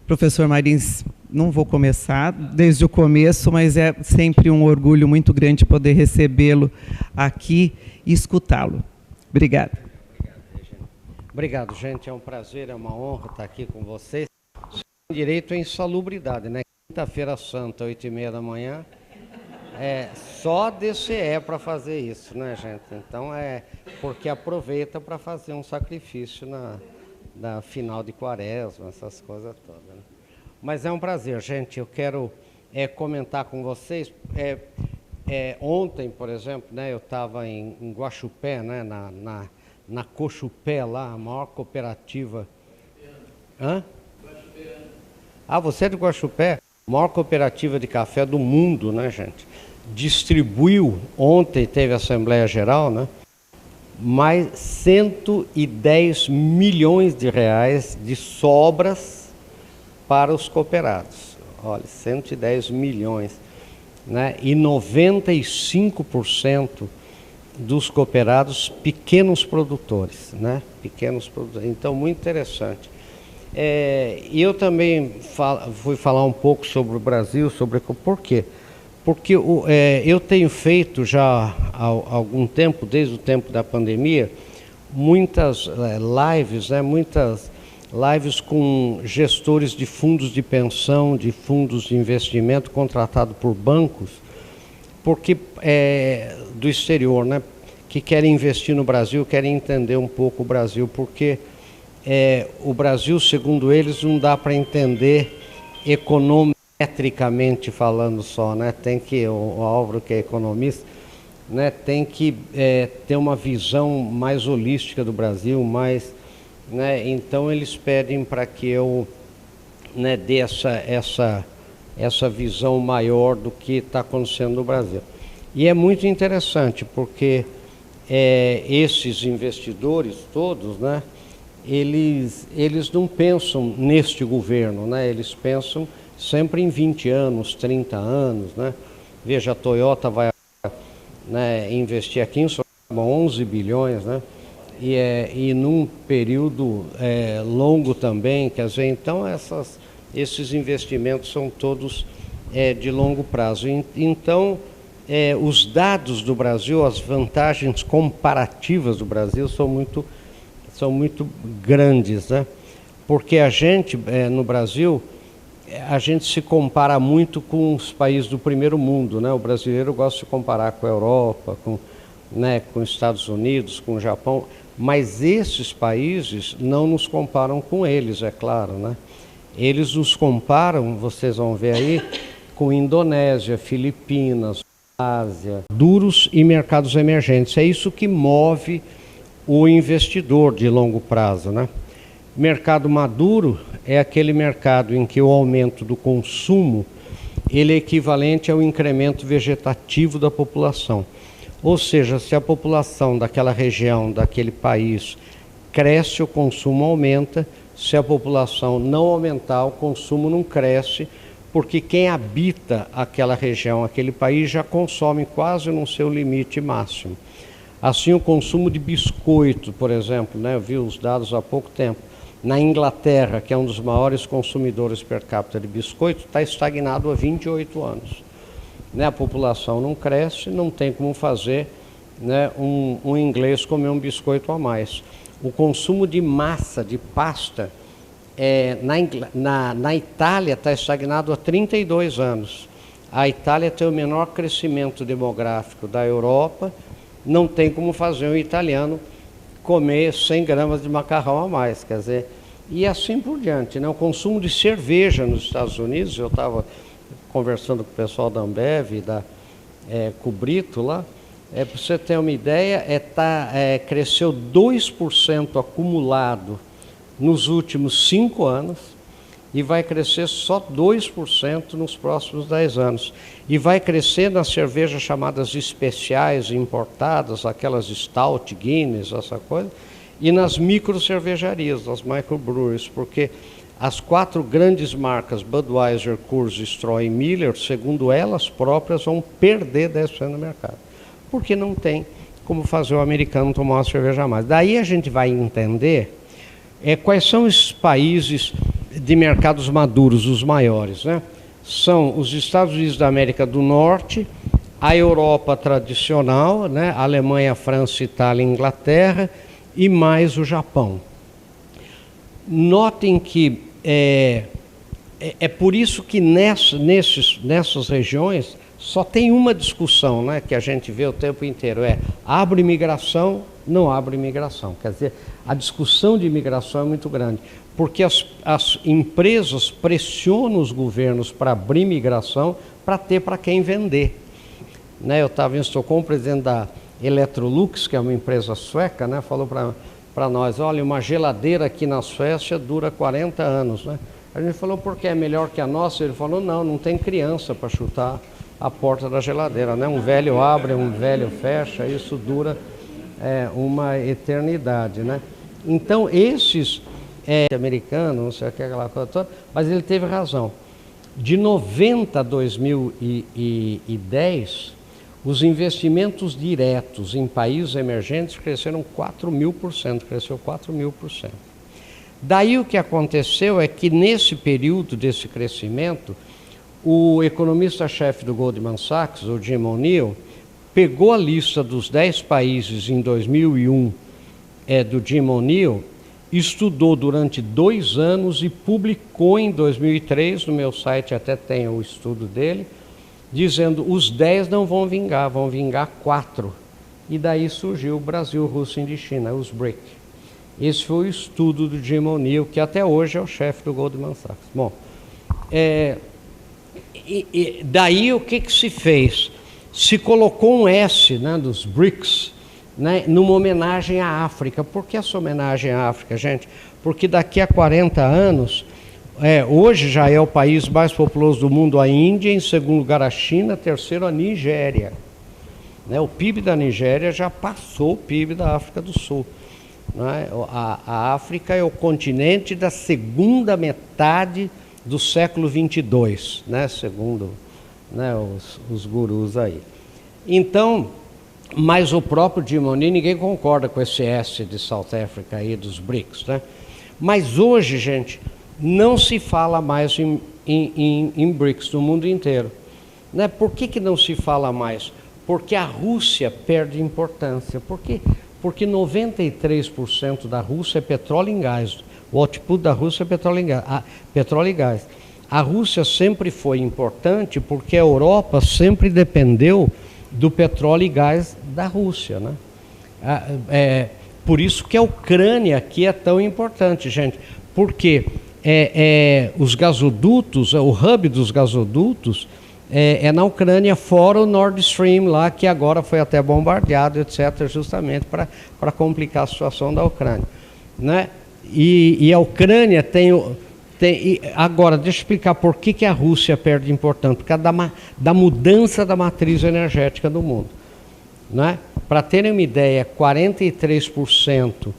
Professor Marins, não vou começar desde o começo, mas é sempre um orgulho muito grande poder recebê-lo aqui e escutá-lo. Obrigada. Obrigado, gente. É um prazer, é uma honra estar aqui com vocês. Direito à insalubridade, né? Quinta-feira Santa, 8h30 da manhã. É só DCE para fazer isso, né, gente? Então porque aproveita para fazer um sacrifício na final de quaresma, essas coisas todas, né? Mas é um prazer, gente. Eu quero comentar com vocês. Ontem, por exemplo, né, eu estava em Guaxupé, né, na Cochupé, lá, a maior cooperativa. Hã? Ah, você é de Guaxupé? A maior cooperativa de café do mundo, né, gente? Distribuiu, ontem teve a Assembleia Geral, né? Mais 110 milhões de reais de sobras para os cooperados. Olha, 110 milhões. Né? E 95% dos cooperados pequenos produtores, né? Pequenos produtores. Então, muito interessante. Eu também fui falar um pouco sobre o Brasil, por quê? Porque eu tenho feito já há algum tempo, desde o tempo da pandemia, muitas lives, né? Muitas lives com gestores de fundos de pensão, de fundos de investimento contratados por bancos, porque do exterior, né? Que querem investir no Brasil, querem entender um pouco o Brasil, porque o Brasil, segundo eles, não dá para entender econometricamente falando só, né? Tem que, o Álvaro, que é economista, né? Tem que ter uma visão mais holística do Brasil, mais, né? Então eles pedem para que eu, né, dê essa visão maior do que está acontecendo no Brasil. E é muito interessante, porque esses investidores todos, né, eles não pensam neste governo, né, eles pensam sempre em 20 anos, 30 anos. Né. Veja, a Toyota vai, né, investir aqui em São Paulo 11 bilhões, né, e num período longo também, quer dizer, então esses investimentos são todos de longo prazo. Então, os dados do Brasil, as vantagens comparativas do Brasil são muito grandes, né? Porque a gente, no Brasil, a gente se compara muito com os países do primeiro mundo, né? O brasileiro gosta de se comparar com a Europa, com os Estados Unidos, com o Japão, mas esses países não nos comparam com eles, é claro, né? Eles nos comparam, vocês vão ver aí, com Indonésia, Filipinas, Ásia, duros e mercados emergentes. É isso que move o investidor de longo prazo, né? Mercado maduro é aquele mercado em que o aumento do consumo ele é equivalente ao incremento vegetativo da população. Ou seja, se a população daquela região, daquele país cresce, o consumo aumenta. Se a população não aumentar, o consumo não cresce, porque quem habita aquela região, aquele país, já consome quase no seu limite máximo. Assim, o consumo de biscoito, por exemplo, né, eu vi os dados há pouco tempo, na Inglaterra, que é um dos maiores consumidores per capita de biscoito, está estagnado há 28 anos. Né, a população não cresce, não tem como fazer, né, um inglês comer um biscoito a mais. O consumo de massa, de pasta, na Itália está estagnado há 32 anos. A Itália tem o menor crescimento demográfico da Europa, não tem como fazer um italiano comer 100 gramas de macarrão a mais, quer dizer, e assim por diante, né? O consumo de cerveja nos Estados Unidos, eu estava conversando com o pessoal da Ambev, com o Brito lá, para você ter uma ideia, cresceu 2% acumulado nos últimos 5 anos e vai crescer só 2% nos próximos 10 anos. E vai crescer nas cervejas chamadas especiais, importadas, aquelas Stout, Guinness, essa coisa, e nas micro cervejarias, nas microbreweries, porque as 4 grandes marcas, Budweiser, Coors, Stroh e Miller, segundo elas próprias, vão perder 10% no mercado. Porque não tem como fazer o americano tomar uma cerveja a mais. Daí a gente vai entender quais são esses países de mercados maduros, os maiores, né? São os Estados Unidos da América do Norte, a Europa tradicional, né? Alemanha, França, Itália, Inglaterra e mais o Japão. Notem que é por isso que nessas regiões só tem uma discussão, né, que a gente vê o tempo inteiro, abre imigração, não abre imigração. Quer dizer, a discussão de imigração é muito grande, porque as empresas pressionam os governos para abrir imigração para ter para quem vender. Né, eu estava em Estocolmo, o presidente da Electrolux, que é uma empresa sueca, né, falou para nós, olha, uma geladeira aqui na Suécia dura 40 anos. Né? A gente falou, por que é melhor que a nossa? Ele falou, não tem criança para chutar a porta da geladeira. Né? Um velho abre, um velho fecha, isso dura uma eternidade. Né? Então, esses americanos, não sei o que, aquela coisa toda, mas ele teve razão. De 90 a 2010, os investimentos diretos em países emergentes cresceram 4.000%, cresceu 4.000%. Daí o que aconteceu é que nesse período desse crescimento, o economista-chefe do Goldman Sachs, o Jim O'Neill, pegou a lista dos 10 países em 2001 do Jim O'Neill, estudou durante 2 anos e publicou em 2003, no meu site até tem o estudo dele, dizendo os 10 não vão vingar 4. E daí surgiu o Brasil, Rússia, Índia e China, os BRIC. Esse foi o estudo do Jim O'Neill, que até hoje é o chefe do Goldman Sachs. Bom, daí o que se fez? Se colocou um S, né, dos BRICS, né, numa homenagem à África. Por que essa homenagem à África, gente? Porque daqui a 40 anos, hoje já é o país mais populoso do mundo, a Índia, em segundo lugar a China, terceiro a Nigéria. Né, o PIB da Nigéria já passou o PIB da África do Sul. Né? A África é o continente da segunda metade do século 22, né? Segundo, né, os gurus aí. Então, mas o próprio Jim O'Neill, ninguém concorda com esse S de South Africa aí, dos BRICS. Né? Mas hoje, gente, não se fala mais em BRICS no mundo inteiro. Né? Por que não se fala mais? Porque a Rússia perde importância. Porque 93% da Rússia é petróleo e gás. O output da Rússia é petróleo e gás. A Rússia sempre foi importante porque a Europa sempre dependeu do petróleo e gás da Rússia. Né? Por isso que a Ucrânia aqui é tão importante, gente. Porque os gasodutos, o hub dos gasodutos, é na Ucrânia, fora o Nord Stream lá, que agora foi até bombardeado, etc., justamente para complicar a situação da Ucrânia. Né? E a Ucrânia tem... Agora, deixa eu explicar por que a Rússia perde importância, por causa da mudança da matriz energética do mundo. Né? Para terem uma ideia, 43%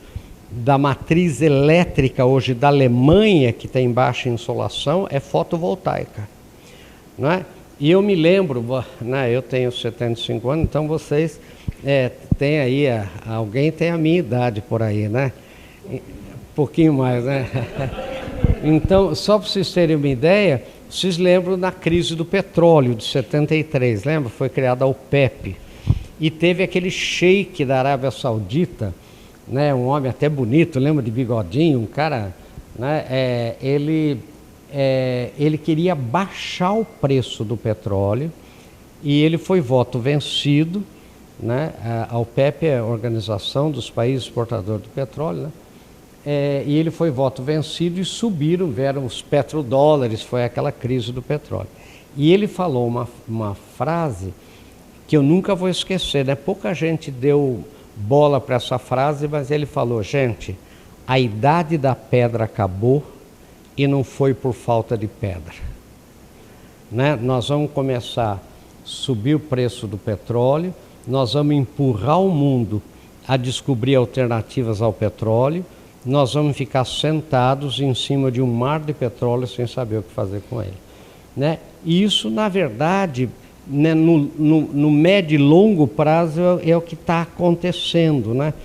da matriz elétrica hoje da Alemanha, que tem baixa insolação, é fotovoltaica. Né? E eu me lembro, né, eu tenho 75 anos, então vocês têm aí, alguém tem a minha idade por aí, né? Um pouquinho mais, né? Então, só para vocês terem uma ideia, vocês lembram da crise do petróleo de 73, lembra? Foi criada a OPEP. E teve aquele sheik da Arábia Saudita, né, um homem até bonito, lembra, de bigodinho, um cara, né, ele queria baixar o preço do petróleo e ele foi voto vencido, né? A OPEP é a Organização dos Países Exportadores do Petróleo, né? E ele foi voto vencido e vieram os petrodólares, foi aquela crise do petróleo. E ele falou uma frase que eu nunca vou esquecer, né? Pouca gente deu bola para essa frase, mas ele falou, gente, a idade da pedra acabou e não foi por falta de pedra. Né? Nós vamos começar a subir o preço do petróleo, nós vamos empurrar o mundo a descobrir alternativas ao petróleo, nós vamos ficar sentados em cima de um mar de petróleo sem saber o que fazer com ele. Né? E isso, na verdade, né, no médio e longo prazo é o que está acontecendo. Né?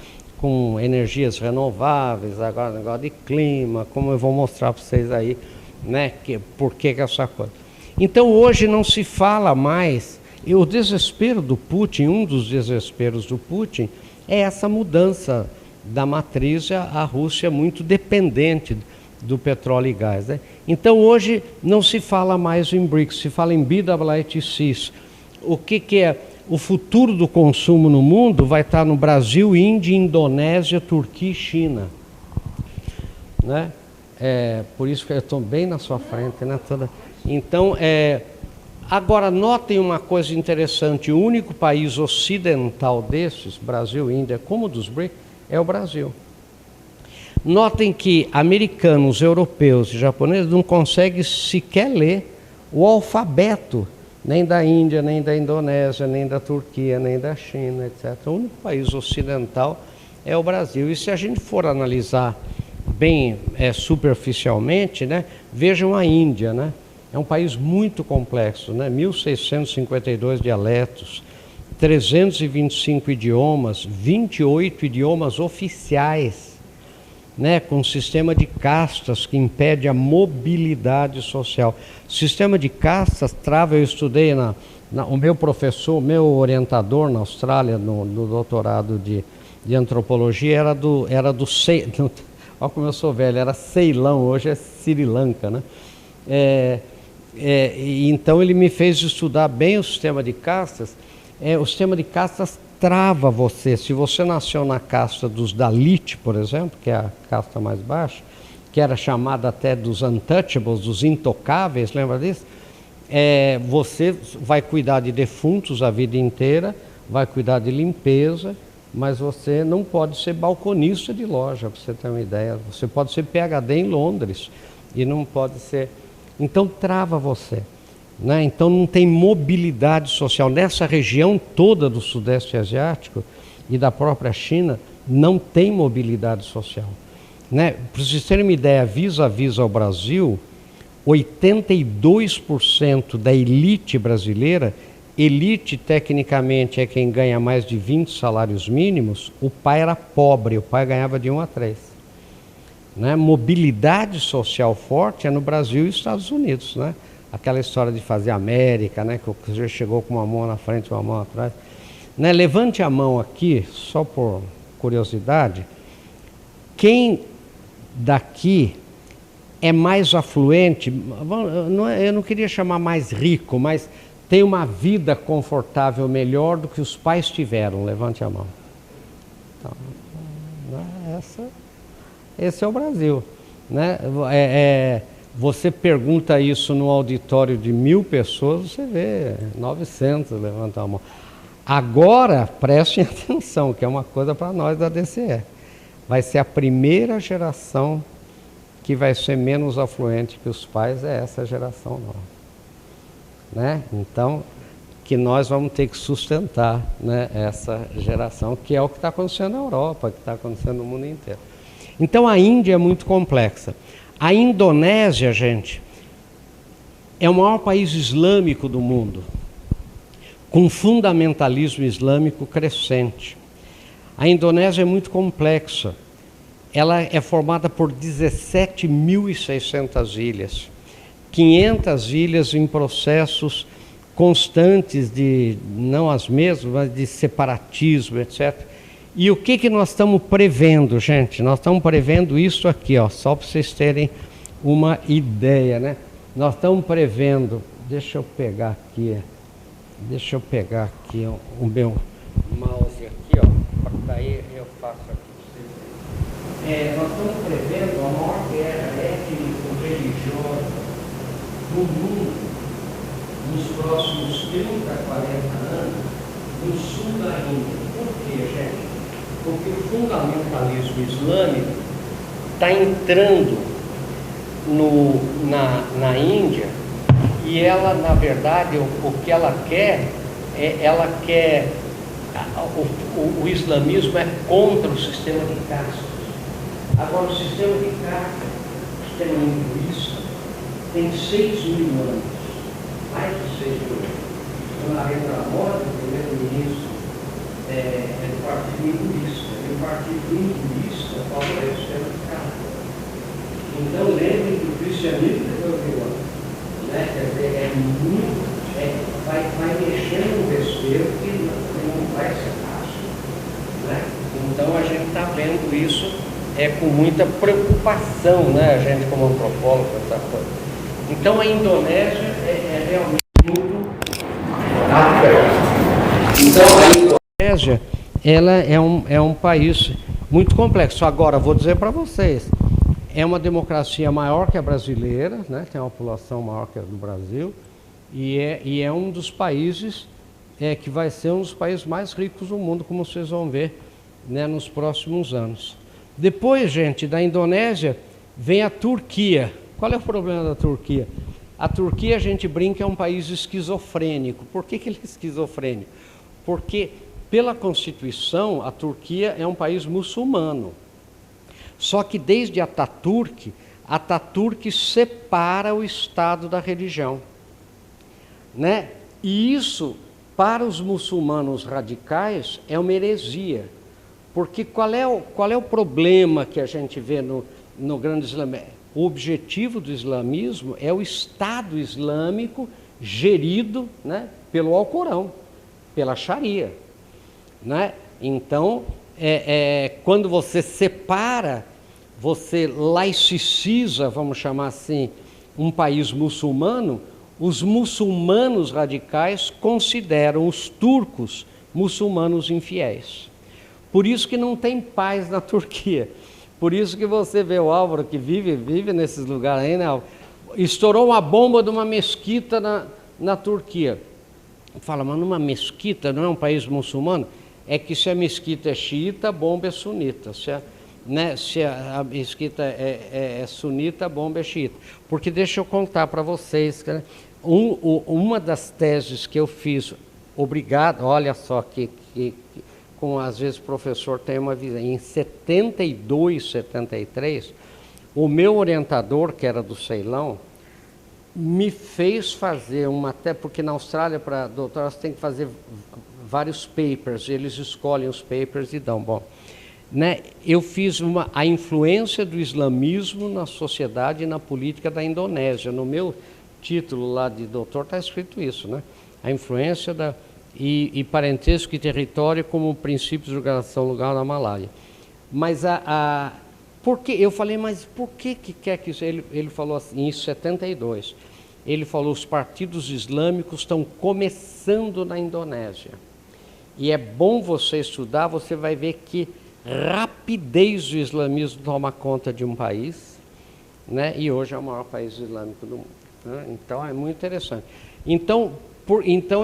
com energias renováveis, agora negócio de clima, como eu vou mostrar para vocês aí, né, por que essa coisa. Então hoje não se fala mais, e o desespero do Putin, um dos desesperos do Putin, é essa mudança da matriz, a Rússia muito dependente do petróleo e gás, né? Então hoje não se fala mais em BRICS, se fala em BWITCs. O que é? O futuro do consumo no mundo vai estar no Brasil, Índia, Indonésia, Turquia e China, né? Por isso que eu estou bem na sua frente, né? Então, agora notem uma coisa interessante, o único país ocidental desses, Brasil, Índia, como dos BRICS, é o Brasil. Notem que americanos, europeus e japoneses não conseguem sequer ler o alfabeto, nem da Índia, nem da Indonésia, nem da Turquia, nem da China, etc. O único país ocidental é o Brasil. E se a gente for analisar bem superficialmente, né, vejam a Índia, né? É um país muito complexo, né? 1.652 dialetos, 325 idiomas, 28 idiomas oficiais, né, com um sistema de castas que impede a mobilidade social. O sistema de castas trava, eu estudei, o meu professor, meu orientador na Austrália, no doutorado de antropologia, era do Ceilão, olha como eu sou velho, era Ceilão, hoje é Sri Lanka, né? Então ele me fez estudar bem o sistema de castas. O sistema de castas trava você. Se você nasceu na casta dos Dalit, por exemplo, que é a casta mais baixa, que era chamada até dos untouchables, dos intocáveis, lembra disso? Você vai cuidar de defuntos a vida inteira, vai cuidar de limpeza, mas você não pode ser balconista de loja, para você ter uma ideia. Você pode ser PhD em Londres e não pode ser... Então trava você, né? Então não tem mobilidade social. Nessa região toda do Sudeste Asiático e da própria China, não tem mobilidade social, né? Para vocês terem uma ideia, vis-a-vis ao Brasil, 82% da elite brasileira, elite tecnicamente é quem ganha mais de 20 salários mínimos, o pai era pobre, o pai ganhava de 1 a 3. Né? Mobilidade social forte é no Brasil e Estados Unidos, né? Aquela história de fazer América, né? Que o senhor chegou com uma mão na frente e uma mão atrás, né? Levante a mão aqui, só por curiosidade, quem daqui é mais afluente, eu não queria chamar mais rico, mas tem uma vida confortável melhor do que os pais tiveram? Levante a mão. Então, esse é o Brasil, né? Você pergunta isso no auditório de 1.000 pessoas, você vê 900 levantar a mão. Agora, prestem atenção, que é uma coisa para nós da DCE. Vai ser a primeira geração que vai ser menos afluente que os pais, é essa geração nova, né? Então, que nós vamos ter que sustentar, né, essa geração, que é o que está acontecendo na Europa, que está acontecendo no mundo inteiro. Então a Índia é muito complexa. A Indonésia, gente, é o maior país islâmico do mundo, com fundamentalismo islâmico crescente. A Indonésia é muito complexa. Ela é formada por 17.600 ilhas, 500 ilhas em processos constantes de, não as mesmas, mas de separatismo, etc. E o que nós estamos prevendo, gente? Nós estamos prevendo isso aqui, ó, só para vocês terem uma ideia, né? Nós estamos prevendo, deixa eu pegar aqui o meu mouse aqui, ó, daí eu faço aqui para vocês. Nós estamos prevendo a maior guerra étnico-religiosa do mundo nos próximos 30, 40 anos no sul da Índia. Por quê, gente? Porque o fundamentalismo islâmico está entrando na Índia e ela, na verdade, o que ela quer, o islamismo é contra o sistema de castas. Agora, o sistema de castas, o sistema hinduísta, tem 6.000 anos, mais de 6.000 anos. Então, Narendra Modi, o primeiro-ministro do Partido Hinduísta, um partido hinduísta favorece o sistema de carro. Então, lembrem que o cristianismo é 2000 anos. Né? Quer dizer, vai mexendo no besteiro que não vai ser fácil. Né? Então, a gente está vendo isso com muita preocupação, né? A gente como antropólogo, essa coisa. Então, a Indonésia é realmente muito... Então, a Indonésia ela é um país muito complexo. Agora, vou dizer para vocês, é uma democracia maior que a brasileira, né? Tem uma população maior que a do Brasil, e é um dos países que vai ser um dos países mais ricos do mundo, como vocês vão ver, né, nos próximos anos. Depois, gente, da Indonésia, vem a Turquia. Qual é o problema da Turquia? A Turquia, a gente brinca, é um país esquizofrênico. Por que ele é esquizofrênico? Porque, pela Constituição, a Turquia é um país muçulmano. Só que desde Ataturk separa o Estado da religião. Né? E isso, para os muçulmanos radicais, é uma heresia. Porque qual é o problema que a gente vê no grande islamismo? O objetivo do islamismo é o Estado Islâmico gerido, né, pelo Alcorão, pela Sharia. Né? Então, quando você separa, você laiciciza, vamos chamar assim, um país muçulmano, os muçulmanos radicais consideram os turcos muçulmanos infiéis. Por isso que não tem paz na Turquia. Por isso que você vê o Álvaro, que vive nesses lugares aí, né, Álvaro? Estourou uma bomba de uma mesquita na Turquia. Fala, mas numa mesquita não é um país muçulmano? É que se a mesquita é xiita, a bomba é sunita. Se a mesquita é sunita, a bomba é xiita. Porque deixa eu contar para vocês, né, uma das teses que eu fiz, obrigado, olha só que como às vezes o professor tem uma visão, em 72, 73, o meu orientador, que era do Ceilão, me fez fazer até porque na Austrália, para doutorado, você tem que fazer vários papers, eles escolhem os papers e dão. Bom, né, eu fiz a influência do islamismo na sociedade e na política da Indonésia. No meu título lá de doutor está escrito isso, né? A influência e parentesco e território como princípios de organização local na Malária. Mas porque eu falei, mas por que quer que isso? Ele falou assim, em 72, ele falou, os partidos islâmicos estão começando na Indonésia. E é bom você estudar, você vai ver que rapidez do islamismo toma conta de um país, né? E hoje é o maior país islâmico do mundo. Né? Então é muito interessante. Então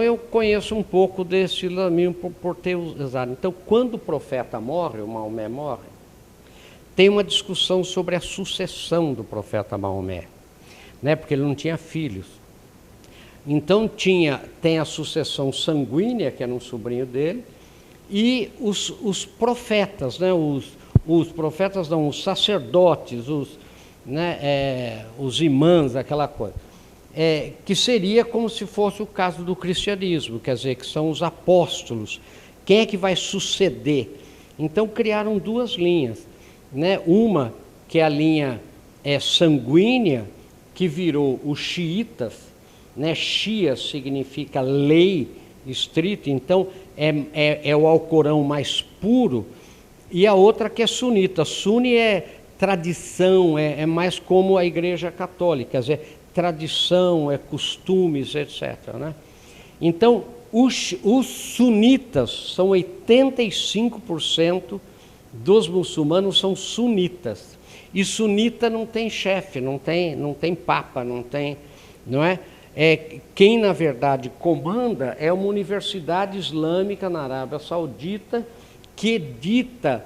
eu conheço um pouco desse islamismo por ter usado. Então, quando o profeta morre, o Maomé morre, tem uma discussão sobre a sucessão do profeta Maomé, né? Porque ele não tinha filhos. Então tem a sucessão sanguínea, que era um sobrinho dele, e os profetas, né? Os profetas não, os sacerdotes, os imãs, aquela coisa. Que seria como se fosse o caso do cristianismo, quer dizer, que são os apóstolos. Quem é que vai suceder? Então criaram duas linhas, né? Uma que é a linha sanguínea, que virou os xiitas, né? Shia significa lei estrita, então é o Alcorão mais puro, e a outra que é sunita. Suni é tradição, é mais como a Igreja Católica, quer dizer, tradição, costumes, etc. Né? Então, os sunitas são 85% dos muçulmanos são sunitas. E sunita não tem chefe, não tem papa, não é? Quem, na verdade, comanda é uma universidade islâmica na Arábia Saudita que edita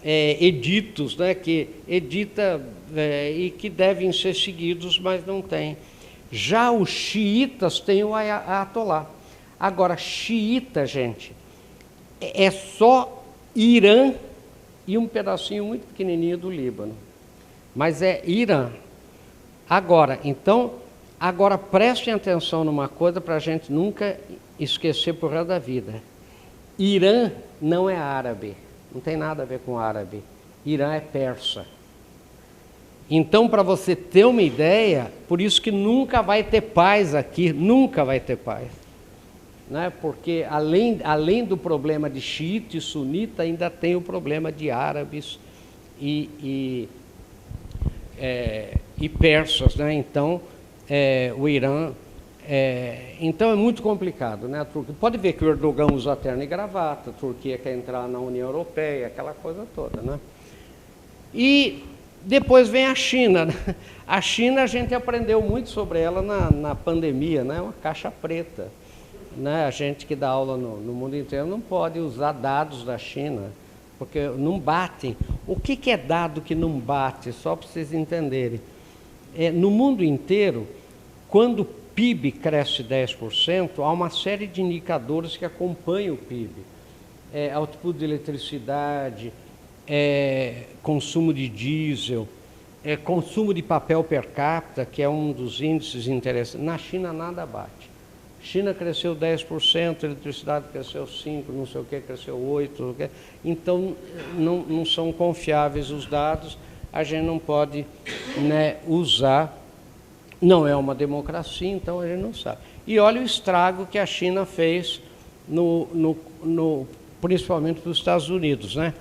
editos, né? Que edita e que devem ser seguidos, mas não tem. Já os xiitas têm o Ayatollah. Agora, xiita, gente, é só Irã e um pedacinho muito pequenininho do Líbano. Mas é Irã. Agora prestem atenção numa coisa para a gente nunca esquecer por resto da vida. Irã não é árabe. não tem nada a ver com árabe. Irã é persa. Então, para você ter uma ideia, por isso que nunca vai ter paz aqui, nunca vai ter paz. Né? Porque além do problema de xiita e sunita, ainda tem o problema de árabes e persas. Né? Então, o Irã... então é muito complicado, né? A Turquia, pode ver que o Erdogan usa terno e gravata, a Turquia quer entrar na União Europeia, aquela coisa toda, né? E depois vem a China, né? A China, a gente aprendeu muito sobre ela na pandemia, né? Uma caixa preta, né? A gente que dá aula no mundo inteiro não pode usar dados da China, porque não batem. O que é dado que não bate? Só para vocês entenderem. No mundo inteiro, quando o PIB cresce 10%, há uma série de indicadores que acompanham o PIB. Output de eletricidade, consumo de diesel, consumo de papel per capita, que é um dos índices interessantes. Na China nada bate. China cresceu 10%, a eletricidade cresceu 5%, não sei o que, cresceu 8%. Então, não são confiáveis os dados, a gente não pode, né, usar. Não é uma democracia, então a gente não sabe. E olha o estrago que a China fez, principalmente para os Estados Unidos, né?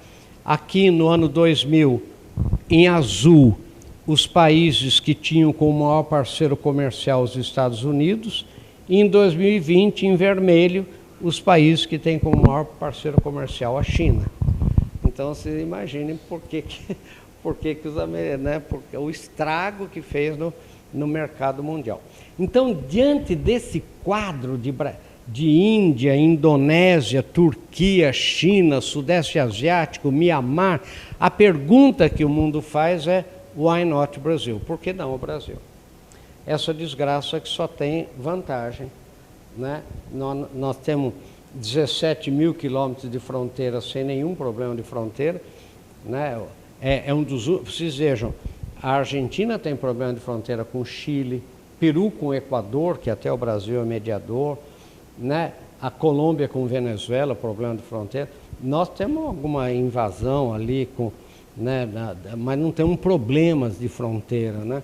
Aqui no ano 2000, em azul, os países que tinham como maior parceiro comercial os Estados Unidos, e em 2020, em vermelho, os países que têm como maior parceiro comercial a China. Então, vocês imaginem por que os americanos, né? Porque o estrago que fez no mercado mundial. Então, diante desse quadro de Índia, Indonésia, Turquia, China, Sudeste Asiático, Mianmar, a pergunta que o mundo faz é: why not Brasil? Por que não o Brasil? Essa desgraça que só tem vantagem, né? Nós temos 17 mil quilômetros de fronteira sem nenhum problema de fronteira, né? Vocês vejam, a Argentina tem problema de fronteira com o Chile, Peru com o Equador, que até o Brasil é mediador, né? A Colômbia com Venezuela, problema de fronteira. Nós temos alguma invasão ali, né? Mas não temos problemas de fronteira, né?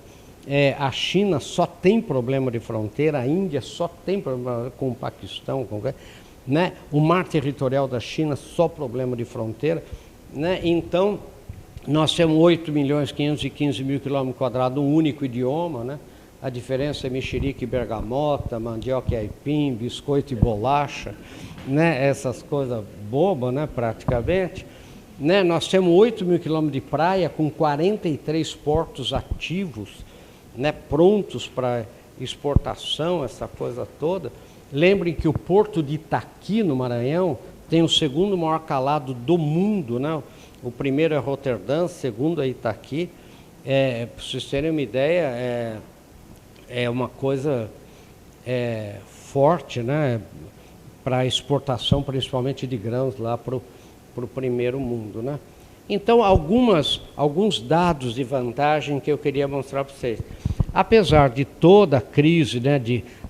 A China só tem problema de fronteira, a Índia só tem problema com o Paquistão, né? O mar territorial da China só problema de fronteira, né? Então, nós temos 8.515.000 km², um único idioma, né? A diferença é mexerica e bergamota, mandioca e aipim, biscoito e bolacha, né? Essas coisas bobas, né? Praticamente. Né? Nós temos 8.000 km de praia com 43 portos ativos, né? Prontos para exportação, essa coisa toda. Lembrem que o porto de Itaqui, no Maranhão, tem o segundo maior calado do mundo, né? O primeiro é Roterdã, o segundo é Itaqui. Para vocês terem uma ideia, é uma coisa forte, né? Para exportação, principalmente de grãos, lá para o primeiro mundo, né? Então, alguns dados de vantagem que eu queria mostrar para vocês. Apesar de toda a crise, né?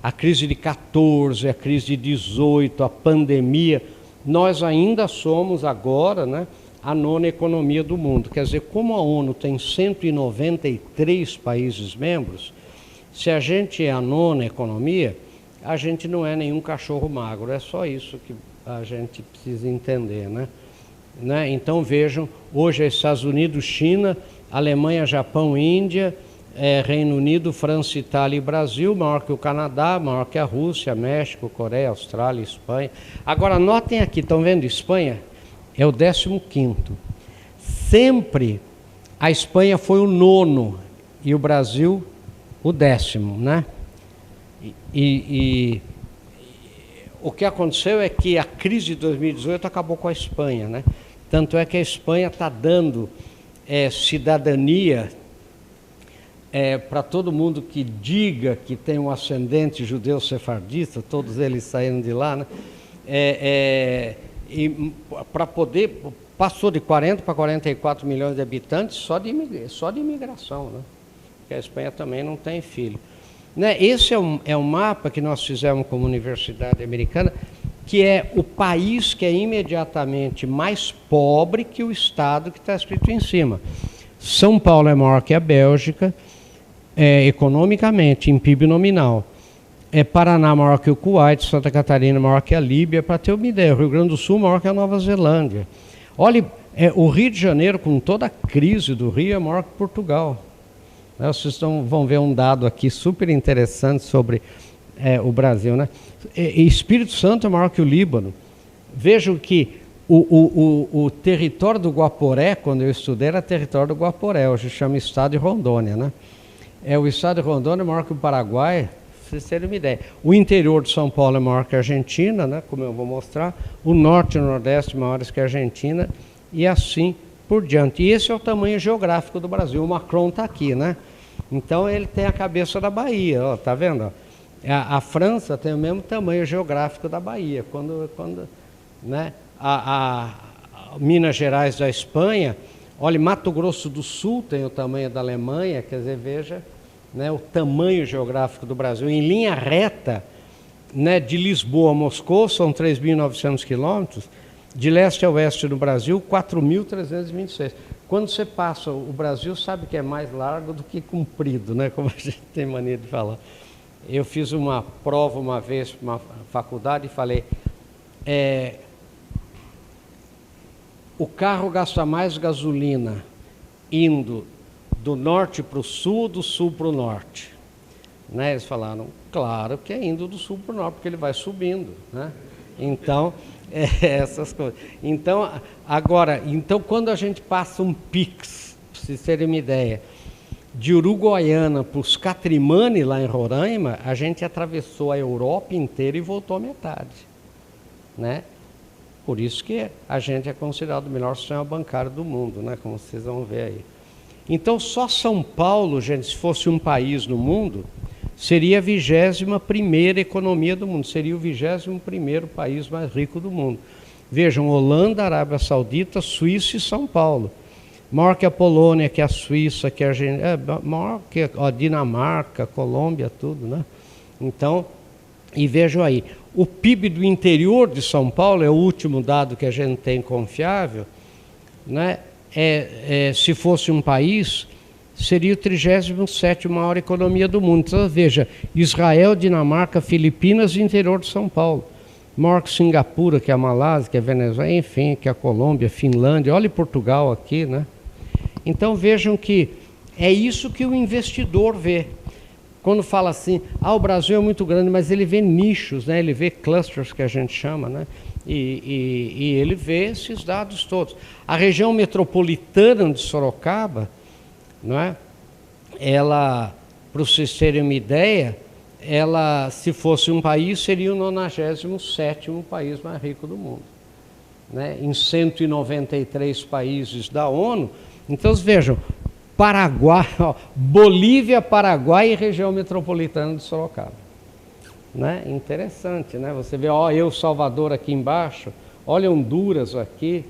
A crise de 14, a crise de 18, a pandemia, nós ainda somos agora, né? A nona economia do mundo. Quer dizer, como a ONU tem 193 países membros, se a gente é a nona economia, a gente não é nenhum cachorro magro. É só isso que a gente precisa entender, né? Então vejam, hoje é Estados Unidos, China, Alemanha, Japão, Índia, Reino Unido, França, Itália e Brasil, maior que o Canadá, maior que a Rússia, México, Coreia, Austrália, Espanha. Agora notem aqui, estão vendo Espanha? É o 15º. Sempre a Espanha foi o 9º e o Brasil o 10º, né? E o que aconteceu é que a crise de 2018 acabou com a Espanha, né? Tanto é que a Espanha está dando cidadania para todo mundo que diga que tem um ascendente judeu sefardista, todos eles saíram de lá, né? E para poder, passou de 40 para 44 milhões de habitantes só de imigração, né? Porque a Espanha também não tem filho. Né? Esse é um mapa que nós fizemos como Universidade Americana que é o país que é imediatamente mais pobre que o estado que está escrito em cima. São Paulo é maior que a Bélgica, economicamente, em PIB nominal. Paraná maior que o Kuwait, Santa Catarina maior que a Líbia, para ter uma ideia. O Rio Grande do Sul maior que a Nova Zelândia. Olha, o Rio de Janeiro, com toda a crise do Rio, é maior que Portugal. Vocês vão ver um dado aqui super interessante sobre o Brasil, né? Espírito Santo é maior que o Líbano. Vejam que o território do Guaporé, quando eu estudei, era território do Guaporé, hoje chama Estado de Rondônia, né? O Estado de Rondônia é maior que o Paraguai, para vocês terem uma ideia. O interior de São Paulo é maior que a Argentina, né? Como eu vou mostrar. O norte e o nordeste maiores que a Argentina, e assim por diante. E esse é o tamanho geográfico do Brasil. O Macron está aqui, né? Então ele tem a cabeça da Bahia, ó, tá vendo? A França tem o mesmo tamanho geográfico da Bahia. Né? Minas Gerais da Espanha, olha, Mato Grosso do Sul tem o tamanho da Alemanha, quer dizer, veja, né, o tamanho geográfico do Brasil. Em linha reta, né, de Lisboa a Moscou, são 3.900 quilômetros, de leste a oeste do Brasil, 4.326. Quando você passa o Brasil, sabe que é mais largo do que comprido, né? Como a gente tem mania de falar. Eu fiz uma prova uma vez para uma faculdade e falei, o carro gasta mais gasolina indo do norte para o sul ou do sul para o norte? Né? Eles falaram, claro que é indo do sul para o norte, porque ele vai subindo, né? Então, essas coisas. Então, quando a gente passa um Pix, para vocês terem uma ideia, de Uruguaiana para os Catrimani, lá em Roraima, a gente atravessou a Europa inteira e voltou à metade, né? Por isso que a gente é considerado o melhor sistema bancário do mundo, né? Como vocês vão ver aí. Então, só São Paulo, gente, se fosse um país no mundo, seria a 21ª economia do mundo, seria o 21º país mais rico do mundo. Vejam, Holanda, Arábia Saudita, Suíça e São Paulo. Maior que a Polônia, que a Suíça, que a Argentina, maior que a Dinamarca, Colômbia, tudo, né? Então, e vejam aí, o PIB do interior de São Paulo, é o último dado que a gente tem confiável, né? Se fosse um país, seria o 37º maior economia do mundo. Então, veja, Israel, Dinamarca, Filipinas e interior de São Paulo. Maior que Singapura, que é a Malásia, que é a Venezuela, enfim, que é a Colômbia, Finlândia, olha Portugal aqui, né? Então vejam que é isso que o investidor vê. Quando fala assim, o Brasil é muito grande, mas ele vê nichos, né? Ele vê clusters, que a gente chama, né? E ele vê esses dados todos. A região metropolitana de Sorocaba, não é? Ela, para vocês terem uma ideia, ela, se fosse um país, seria o 97º país mais rico do mundo, né? Em 193 países da ONU. Então, vejam, Paraguai, Bolívia, Paraguai e região metropolitana de Sorocaba, né? Interessante, né? Você vê, Salvador aqui embaixo, olha Honduras aqui,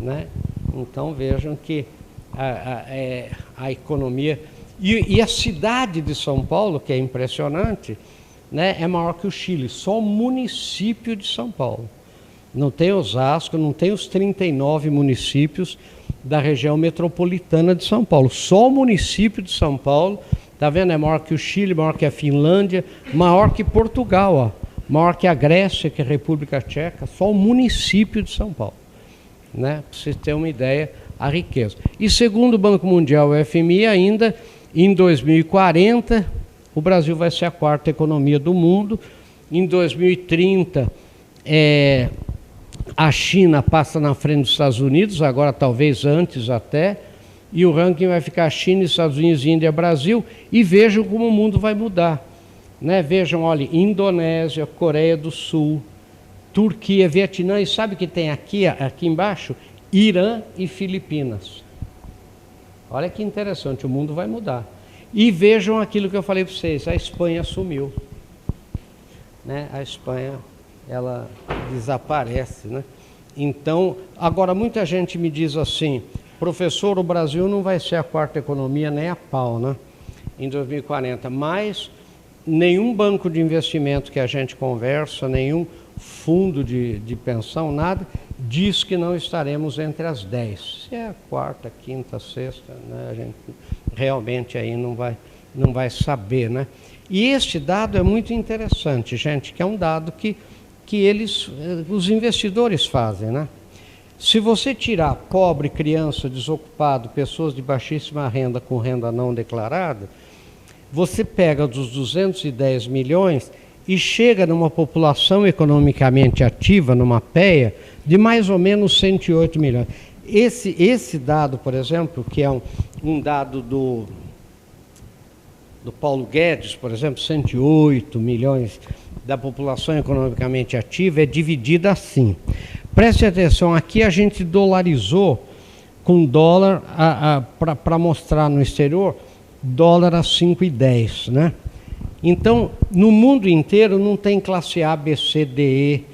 né? Então, vejam que a economia... E a cidade de São Paulo, que é impressionante, né, é maior que o Chile, só o município de São Paulo. Não tem Osasco, não tem os 39 municípios da região metropolitana de São Paulo. Só o município de São Paulo, tá vendo? É maior que o Chile, maior que a Finlândia, maior que Portugal, ó, maior que a Grécia, que é a República Tcheca, só o município de São Paulo, né? Para vocês terem uma ideia, a riqueza. E segundo o Banco Mundial, o FMI, ainda em 2040, o Brasil vai ser a 4ª economia do mundo. Em 2030, a China passa na frente dos Estados Unidos, agora talvez antes até, e o ranking vai ficar China, Estados Unidos, Índia, Brasil, e vejam como o mundo vai mudar, né? Vejam, olha, Indonésia, Coreia do Sul, Turquia, Vietnã, e sabe o que tem aqui embaixo? Irã e Filipinas. Olha que interessante, o mundo vai mudar. E vejam aquilo que eu falei para vocês, a Espanha sumiu, né? A Espanha, ela desaparece, né? Então, agora muita gente me diz assim, professor, o Brasil não vai ser a 4ª economia nem a pau, né? Em 2040, mas nenhum banco de investimento que a gente conversa, nenhum fundo de pensão, nada, diz que não estaremos entre as 10. Se é a quarta, quinta, sexta, né, a gente realmente aí não vai saber, né? E este dado é muito interessante, gente, que é um dado que os investidores fazem, né? Se você tirar pobre, criança, desocupado, pessoas de baixíssima renda com renda não declarada, você pega dos 210 milhões e chega numa população economicamente ativa, numa PEA, de mais ou menos 108 milhões. Esse dado, por exemplo, que é um dado do Paulo Guedes, por exemplo, 108 milhões da população economicamente ativa, é dividida assim. Preste atenção, aqui a gente dolarizou com dólar, para mostrar no exterior, dólar a 5,10, né? Então, no mundo inteiro não tem classe A, B, C, D, E,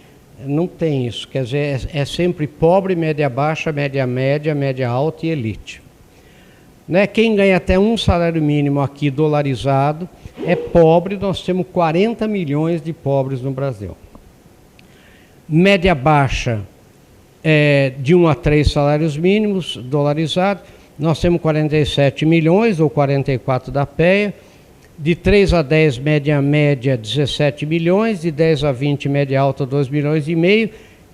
não tem isso. Quer dizer, é sempre pobre, média baixa, média média, média alta e elite. Né? Quem ganha até um salário mínimo aqui dolarizado é pobre, nós temos 40 milhões de pobres no Brasil. Média baixa, de 1 a 3 salários mínimos dolarizados, nós temos 47 milhões, ou 44 da PEA. De 3 a 10, média média, 17 milhões. De 10 a 20, média alta, 2,5 milhões.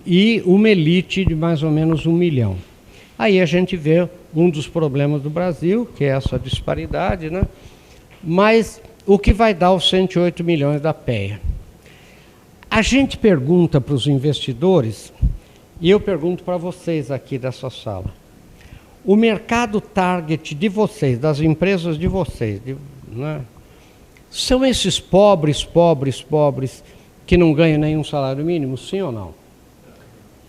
E uma elite de mais ou menos 1 milhão. Aí a gente vê um dos problemas do Brasil, que é essa disparidade, né? Mas o que vai dar os 108 milhões da PEA? A gente pergunta para os investidores, e eu pergunto para vocês aqui dessa sala, o mercado target de vocês, das empresas de vocês, né? São esses pobres que não ganham nenhum salário mínimo, sim ou não?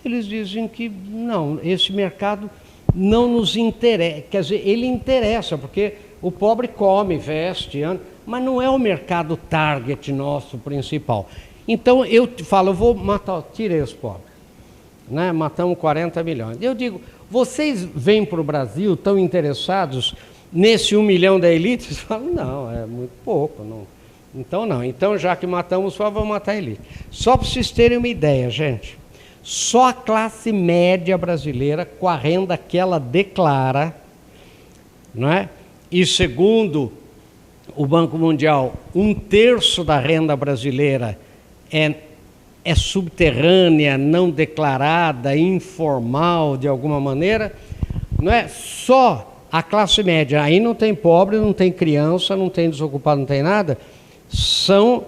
Eles dizem que não, esse mercado não nos interessa, quer dizer, ele interessa, porque o pobre come, veste, mas não é o mercado target nosso principal. Então eu falo, eu vou matar, tirei os pobres, né? Matamos 40 milhões. Eu digo, vocês vêm para o Brasil, estão interessados nesse 1 milhão da elite? Vocês falam, não, é muito pouco. Não. Então não, então já que matamos, só vamos matar a elite. Só para vocês terem uma ideia, gente, só a classe média brasileira, com a renda que ela declara, não é? E segundo o Banco Mundial, 1/3 da renda brasileira é subterrânea, não declarada, informal de alguma maneira, não é? Só a classe média, aí não tem pobre, não tem criança, não tem desocupado, não tem nada, são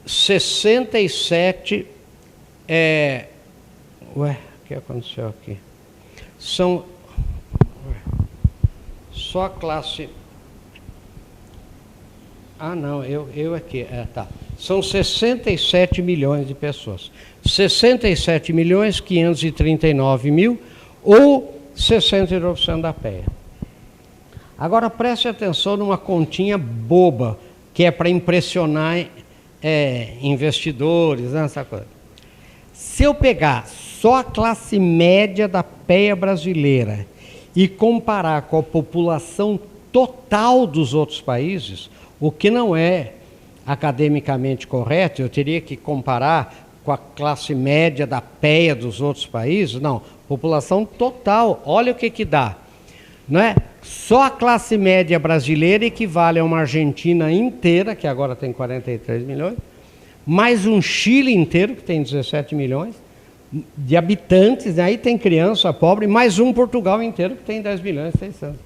67... Ué, o que aconteceu aqui? São... Só a classe... Ah, não, eu aqui, tá. São 67 milhões de pessoas. 67 milhões 539 mil, ou 69% da PEA. Agora preste atenção numa continha boba, que é para impressionar investidores, né, essa coisa. Se eu pegar só a classe média da PEA brasileira e comparar com a população total dos outros países, o que não é academicamente correto, eu teria que comparar com a classe média da PEA dos outros países, não, população total, olha o que dá, não é? Só a classe média brasileira equivale a uma Argentina inteira, que agora tem 43 milhões, mais um Chile inteiro, que tem 17 milhões de habitantes, aí tem criança pobre, mais um Portugal inteiro, que tem 10 milhões e 600.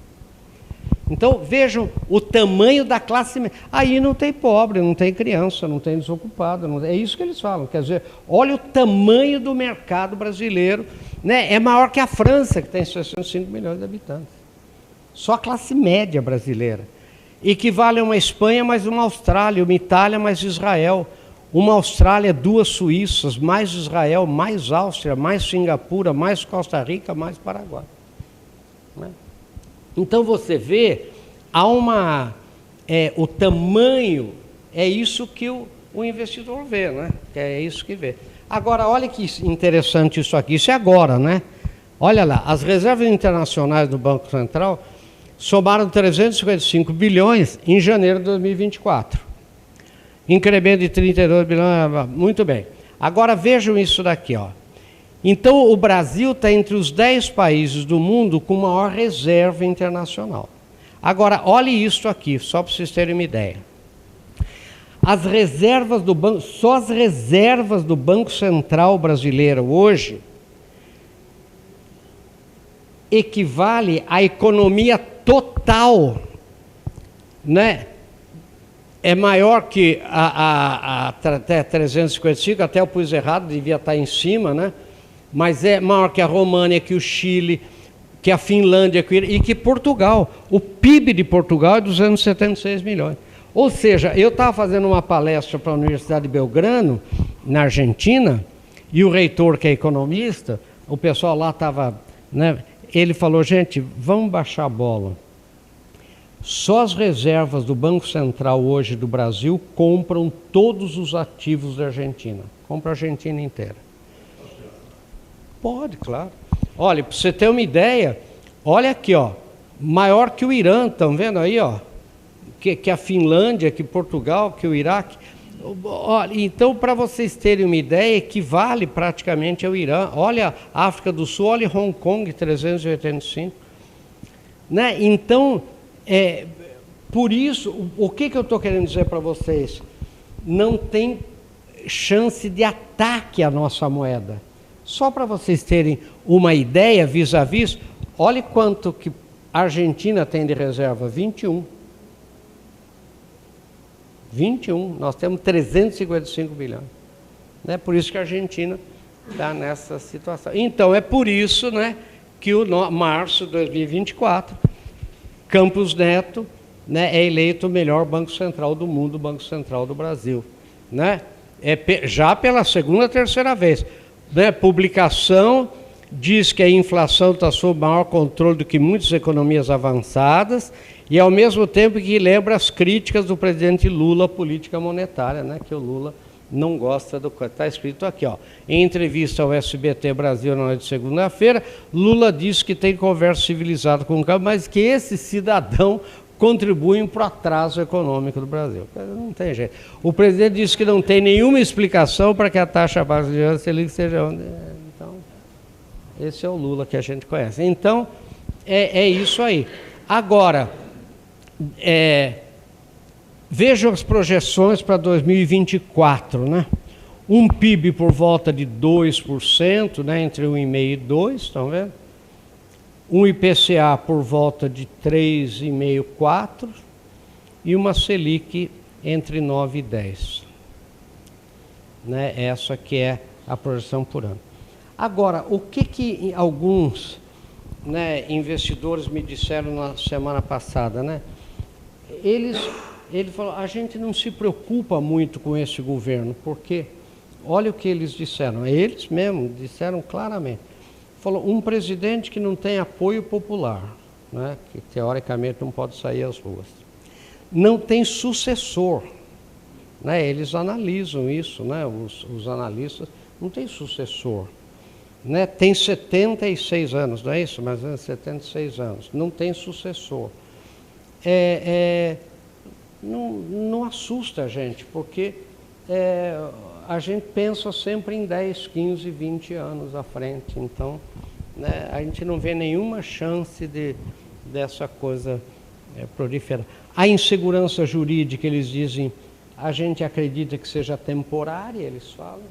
Então, vejam o tamanho da classe média. Aí não tem pobre, não tem criança, não tem desocupado. Não... É isso que eles falam. Quer dizer, olha o tamanho do mercado brasileiro, né? É maior que a França, que tem 65 milhões de habitantes. Só a classe média brasileira. Equivale a uma Espanha, mais uma Austrália, uma Itália, mais Israel. Uma Austrália, 2 Suíças, mais Israel, mais Áustria, mais Singapura, mais Costa Rica, mais Paraguai. Né? Então você vê, há o tamanho, é isso que o investidor vê, né? É isso que vê. Agora, olha que interessante isso aqui, isso é agora, né? Olha lá, as reservas internacionais do Banco Central somaram 355 bilhões em janeiro de 2024. Incremento de 32 bilhões, muito bem. Agora vejam isso daqui, ó. Então o Brasil está entre os 10 países do mundo com maior reserva internacional. Agora, olhe isso aqui, só para vocês terem uma ideia. As reservas do banco, só as reservas do Banco Central brasileiro hoje equivale à economia total, né? É maior que até 355, até eu pus errado, devia estar em cima, né? Mas é maior que a România, que o Chile, que a Finlândia e que Portugal. O PIB de Portugal é 276 milhões. Ou seja, eu estava fazendo uma palestra para a Universidade de Belgrano, na Argentina, e o reitor, que é economista, o pessoal lá estava, né, ele falou, gente, vamos baixar a bola. Só as reservas do Banco Central hoje do Brasil compram todos os ativos da Argentina. Compra a Argentina inteira. Pode, claro. Olha, para você ter uma ideia, olha aqui, ó, maior que o Irã, estão vendo aí, ó? Que a Finlândia, que Portugal, que o Iraque. Olha, então, para vocês terem uma ideia, equivale praticamente ao Irã. Olha a África do Sul, olha Hong Kong, 385. Né? Então, por isso, o que eu estou querendo dizer para vocês? Não tem chance de ataque à nossa moeda. Só para vocês terem uma ideia, vis-à-vis, olhe quanto que a Argentina tem de reserva, 21. 21, nós temos 355 bilhões. Né? Por isso que a Argentina está nessa situação. Então, é por isso, né, que março de 2024, Campos Neto, né, é eleito o melhor Banco Central do mundo, o Banco Central do Brasil. Né? Já pela segunda, terceira vez. Né? Publicação diz que a inflação está sob maior controle do que muitas economias avançadas, e ao mesmo tempo que lembra as críticas do presidente Lula à política monetária, né, que o Lula não gosta do que está escrito aqui, ó. Em entrevista ao SBT Brasil na noite de segunda-feira, Lula disse que tem conversa civilizada com o campo, mas que esse cidadão contribui para o atraso econômico do Brasil. Não tem jeito. O presidente disse que não tem nenhuma explicação para que a taxa básica de juros Selic seja onde. Então, esse é o Lula que a gente conhece. Então, é isso aí. Agora, vejam as projeções para 2024, né? Um PIB por volta de 2%, né? Entre 1,5% e 2%, estão vendo? Um IPCA por volta de 3,5%, 4%, e uma Selic entre 9% e 10%. Né? Essa que é a projeção por ano. Agora, o que alguns, né, investidores me disseram na semana passada, né? Ele falou, a gente não se preocupa muito com esse governo, porque olha o que eles disseram, eles mesmos disseram claramente. Falou, um presidente que não tem apoio popular, né, que teoricamente não pode sair às ruas, não tem sucessor, né, eles analisam isso, né, os analistas, não tem sucessor, né, tem 76 anos, não é isso? Mais ou menos 76 anos, não tem sucessor. Não assusta a gente, porque a gente pensa sempre em 10, 15, 20 anos à frente, então, né, a gente não vê nenhuma chance dessa coisa proliferar. A insegurança jurídica, eles dizem, a gente acredita que seja temporária, eles falam,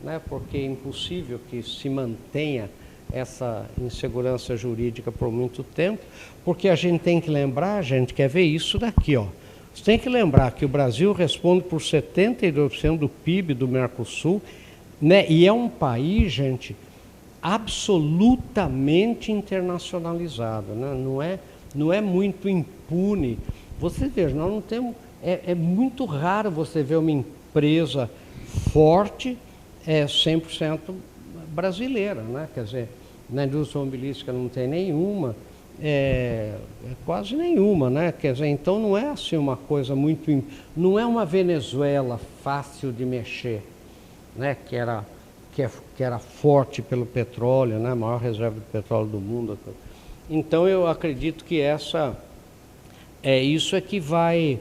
né, porque é impossível que se mantenha essa insegurança jurídica por muito tempo, porque a gente tem que lembrar, a gente quer ver isso daqui, ó. Você tem que lembrar que o Brasil responde por 72% do PIB do Mercosul, né? E é um país, gente, absolutamente internacionalizado, né? Não é muito impune. Você veja, nós não temos, é muito raro você ver uma empresa forte 100% brasileira, né? Quer dizer, na indústria automobilística não tem nenhuma, quase nenhuma, né? Quer dizer, então não é assim uma coisa muito, não é uma Venezuela fácil de mexer, né? Que era forte pelo petróleo, né? A maior reserva de petróleo do mundo. Então eu acredito que isso é que vai,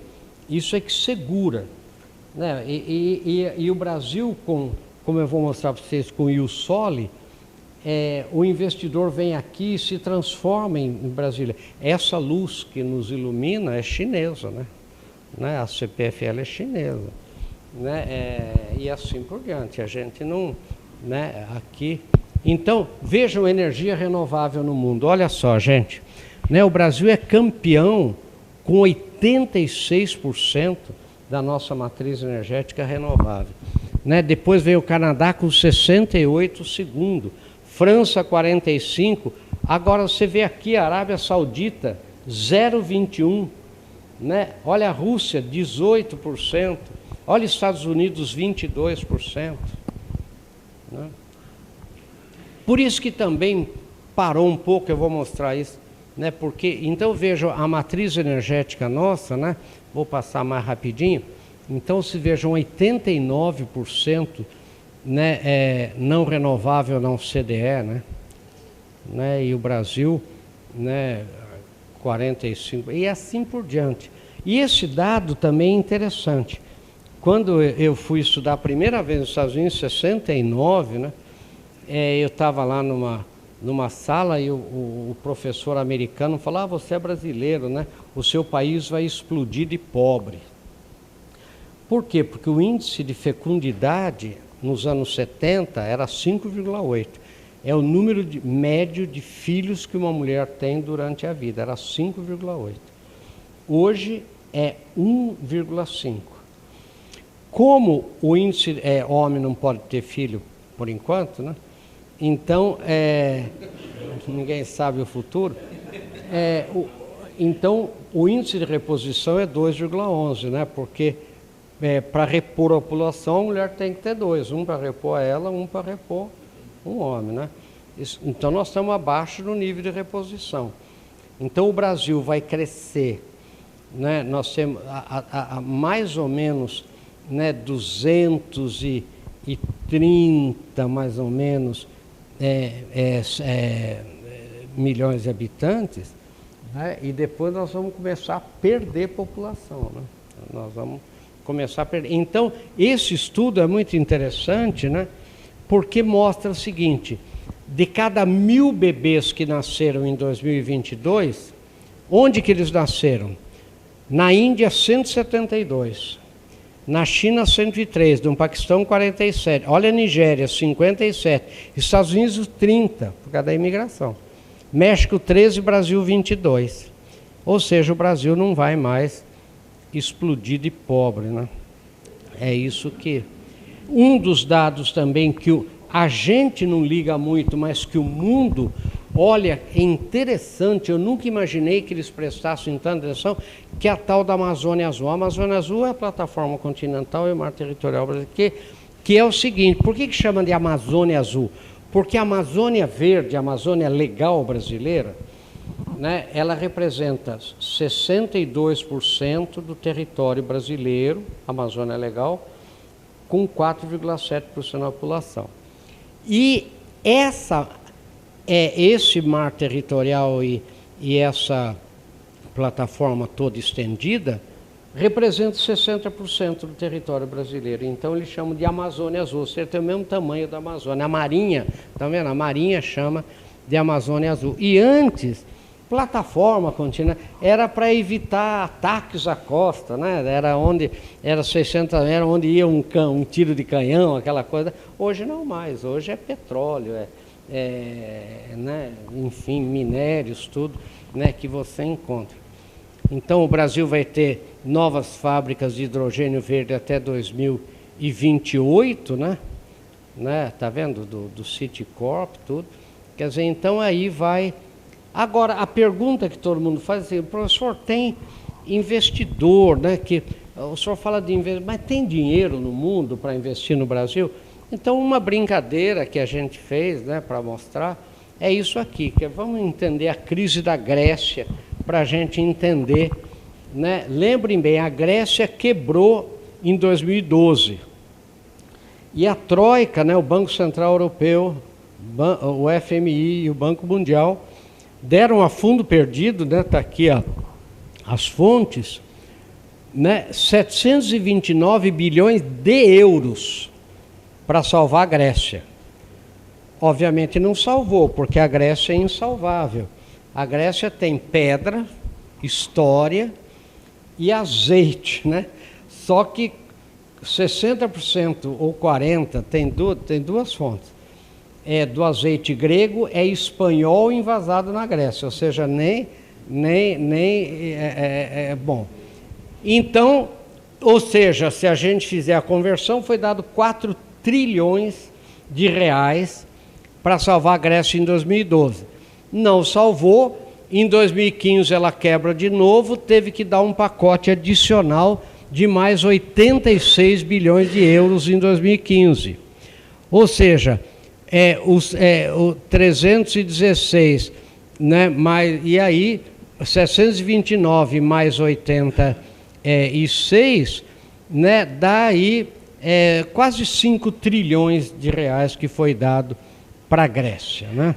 isso é que segura, né? E o Brasil com como eu vou mostrar para vocês com o IUSOLI, o investidor vem aqui e se transforma em Brasília. Essa luz que nos ilumina é chinesa, né? A CPFL é chinesa, né? E assim por diante. A gente não, né? Aqui. Então, vejam energia renovável no mundo. Olha só, gente, né? O Brasil é campeão com 86% da nossa matriz energética renovável, né? Depois veio o Canadá com 68 segundo. França 45, agora você vê aqui a Arábia Saudita 0,21, né? Olha a Rússia 18%, olha os Estados Unidos 22%, né? Por isso que também parou um pouco, eu vou mostrar isso, né? Porque então vejam a matriz energética nossa, né? Vou passar mais rapidinho. Então se vejam 89%, né, não renovável, não CDE, né, e o Brasil, né, 45%, e assim por diante. E esse dado também é interessante. Quando eu fui estudar a primeira vez nos Estados Unidos, em 69, né, eu estava lá numa sala e o professor americano falou: você é brasileiro, né, o seu país vai explodir de pobre. Por quê? Porque o índice de fecundidade nos anos 70 era 5,8. É o número médio de filhos que uma mulher tem durante a vida, era 5,8. Hoje é 1,5. Como o índice homem não pode ter filho por enquanto, né? Então, ninguém sabe o futuro. Então, o índice de reposição é 2,11, né? Porque para repor a população, a mulher tem que ter dois, um para repor ela, um para repor um homem, né? Então nós estamos abaixo do nível de reposição. Então o Brasil vai crescer, né? Nós temos mais ou menos, né, 230 mais ou menos milhões de habitantes, né? E depois nós vamos começar a perder população, né? Nós vamos começar a perder. Então, esse estudo é muito interessante, né? Porque mostra o seguinte: de cada 1.000 bebês que nasceram em 2022, onde que eles nasceram? Na Índia, 172. Na China, 103. No Paquistão, 47. Olha a Nigéria, 57. Estados Unidos, 30, por causa da imigração. México, 13. Brasil, 22. Ou seja, o Brasil não vai mais explodir de pobre, né? É isso que... Um dos dados também que a gente não liga muito, mas que o mundo olha, é interessante, eu nunca imaginei que eles prestassem tanta atenção, que é a tal da Amazônia Azul. A Amazônia Azul é a plataforma continental e o mar territorial brasileiro, que é o seguinte: por que chama de Amazônia Azul? Porque a Amazônia Verde, a Amazônia Legal brasileira, né, ela representa 62% do território brasileiro, Amazônia Legal, com 4,7% da população. E esse mar territorial e essa plataforma toda estendida representa 60% do território brasileiro. Então eles chamam de Amazônia Azul, você tem o mesmo tamanho da Amazônia. A Marinha, tá vendo? A Marinha chama de Amazônia Azul. E antes, plataforma continental era para evitar ataques à costa, né? Era onde ia um tiro de canhão, aquela coisa. Hoje não mais, hoje é petróleo, né? Enfim, minérios, tudo, né, que você encontra. Então o Brasil vai ter novas fábricas de hidrogênio verde até 2028, né? Tá vendo? Do Citicorp, tudo. Quer dizer, então aí vai... Agora, a pergunta que todo mundo faz é assim: professor, tem investidor, né? Que o senhor fala de investimento, mas tem dinheiro no mundo para investir no Brasil? Então, uma brincadeira que a gente fez, né, para mostrar, é isso aqui, que vamos entender a crise da Grécia, para a gente entender, né? Lembrem bem, a Grécia quebrou em 2012. E a Troika, né, o Banco Central Europeu, o FMI e o Banco Mundial deram a fundo perdido, né? Está aqui as fontes, né? 729 bilhões de euros para salvar a Grécia. Obviamente não salvou, porque a Grécia é insalvável. A Grécia tem pedra, história e azeite, né? Só que 60% ou 40% tem duas fontes. Do azeite grego é espanhol invasado na Grécia, ou seja, bom. Então, ou seja, se a gente fizer a conversão, foi dado 4 trilhões de reais para salvar a Grécia em 2012. Não salvou, em 2015 ela quebra de novo, teve que dar um pacote adicional de mais 86 bilhões de euros em 2015. Ou seja, o 316, né, e aí 729 mais 86, né, dá aí quase 5 trilhões de reais que foi dado para a Grécia, né?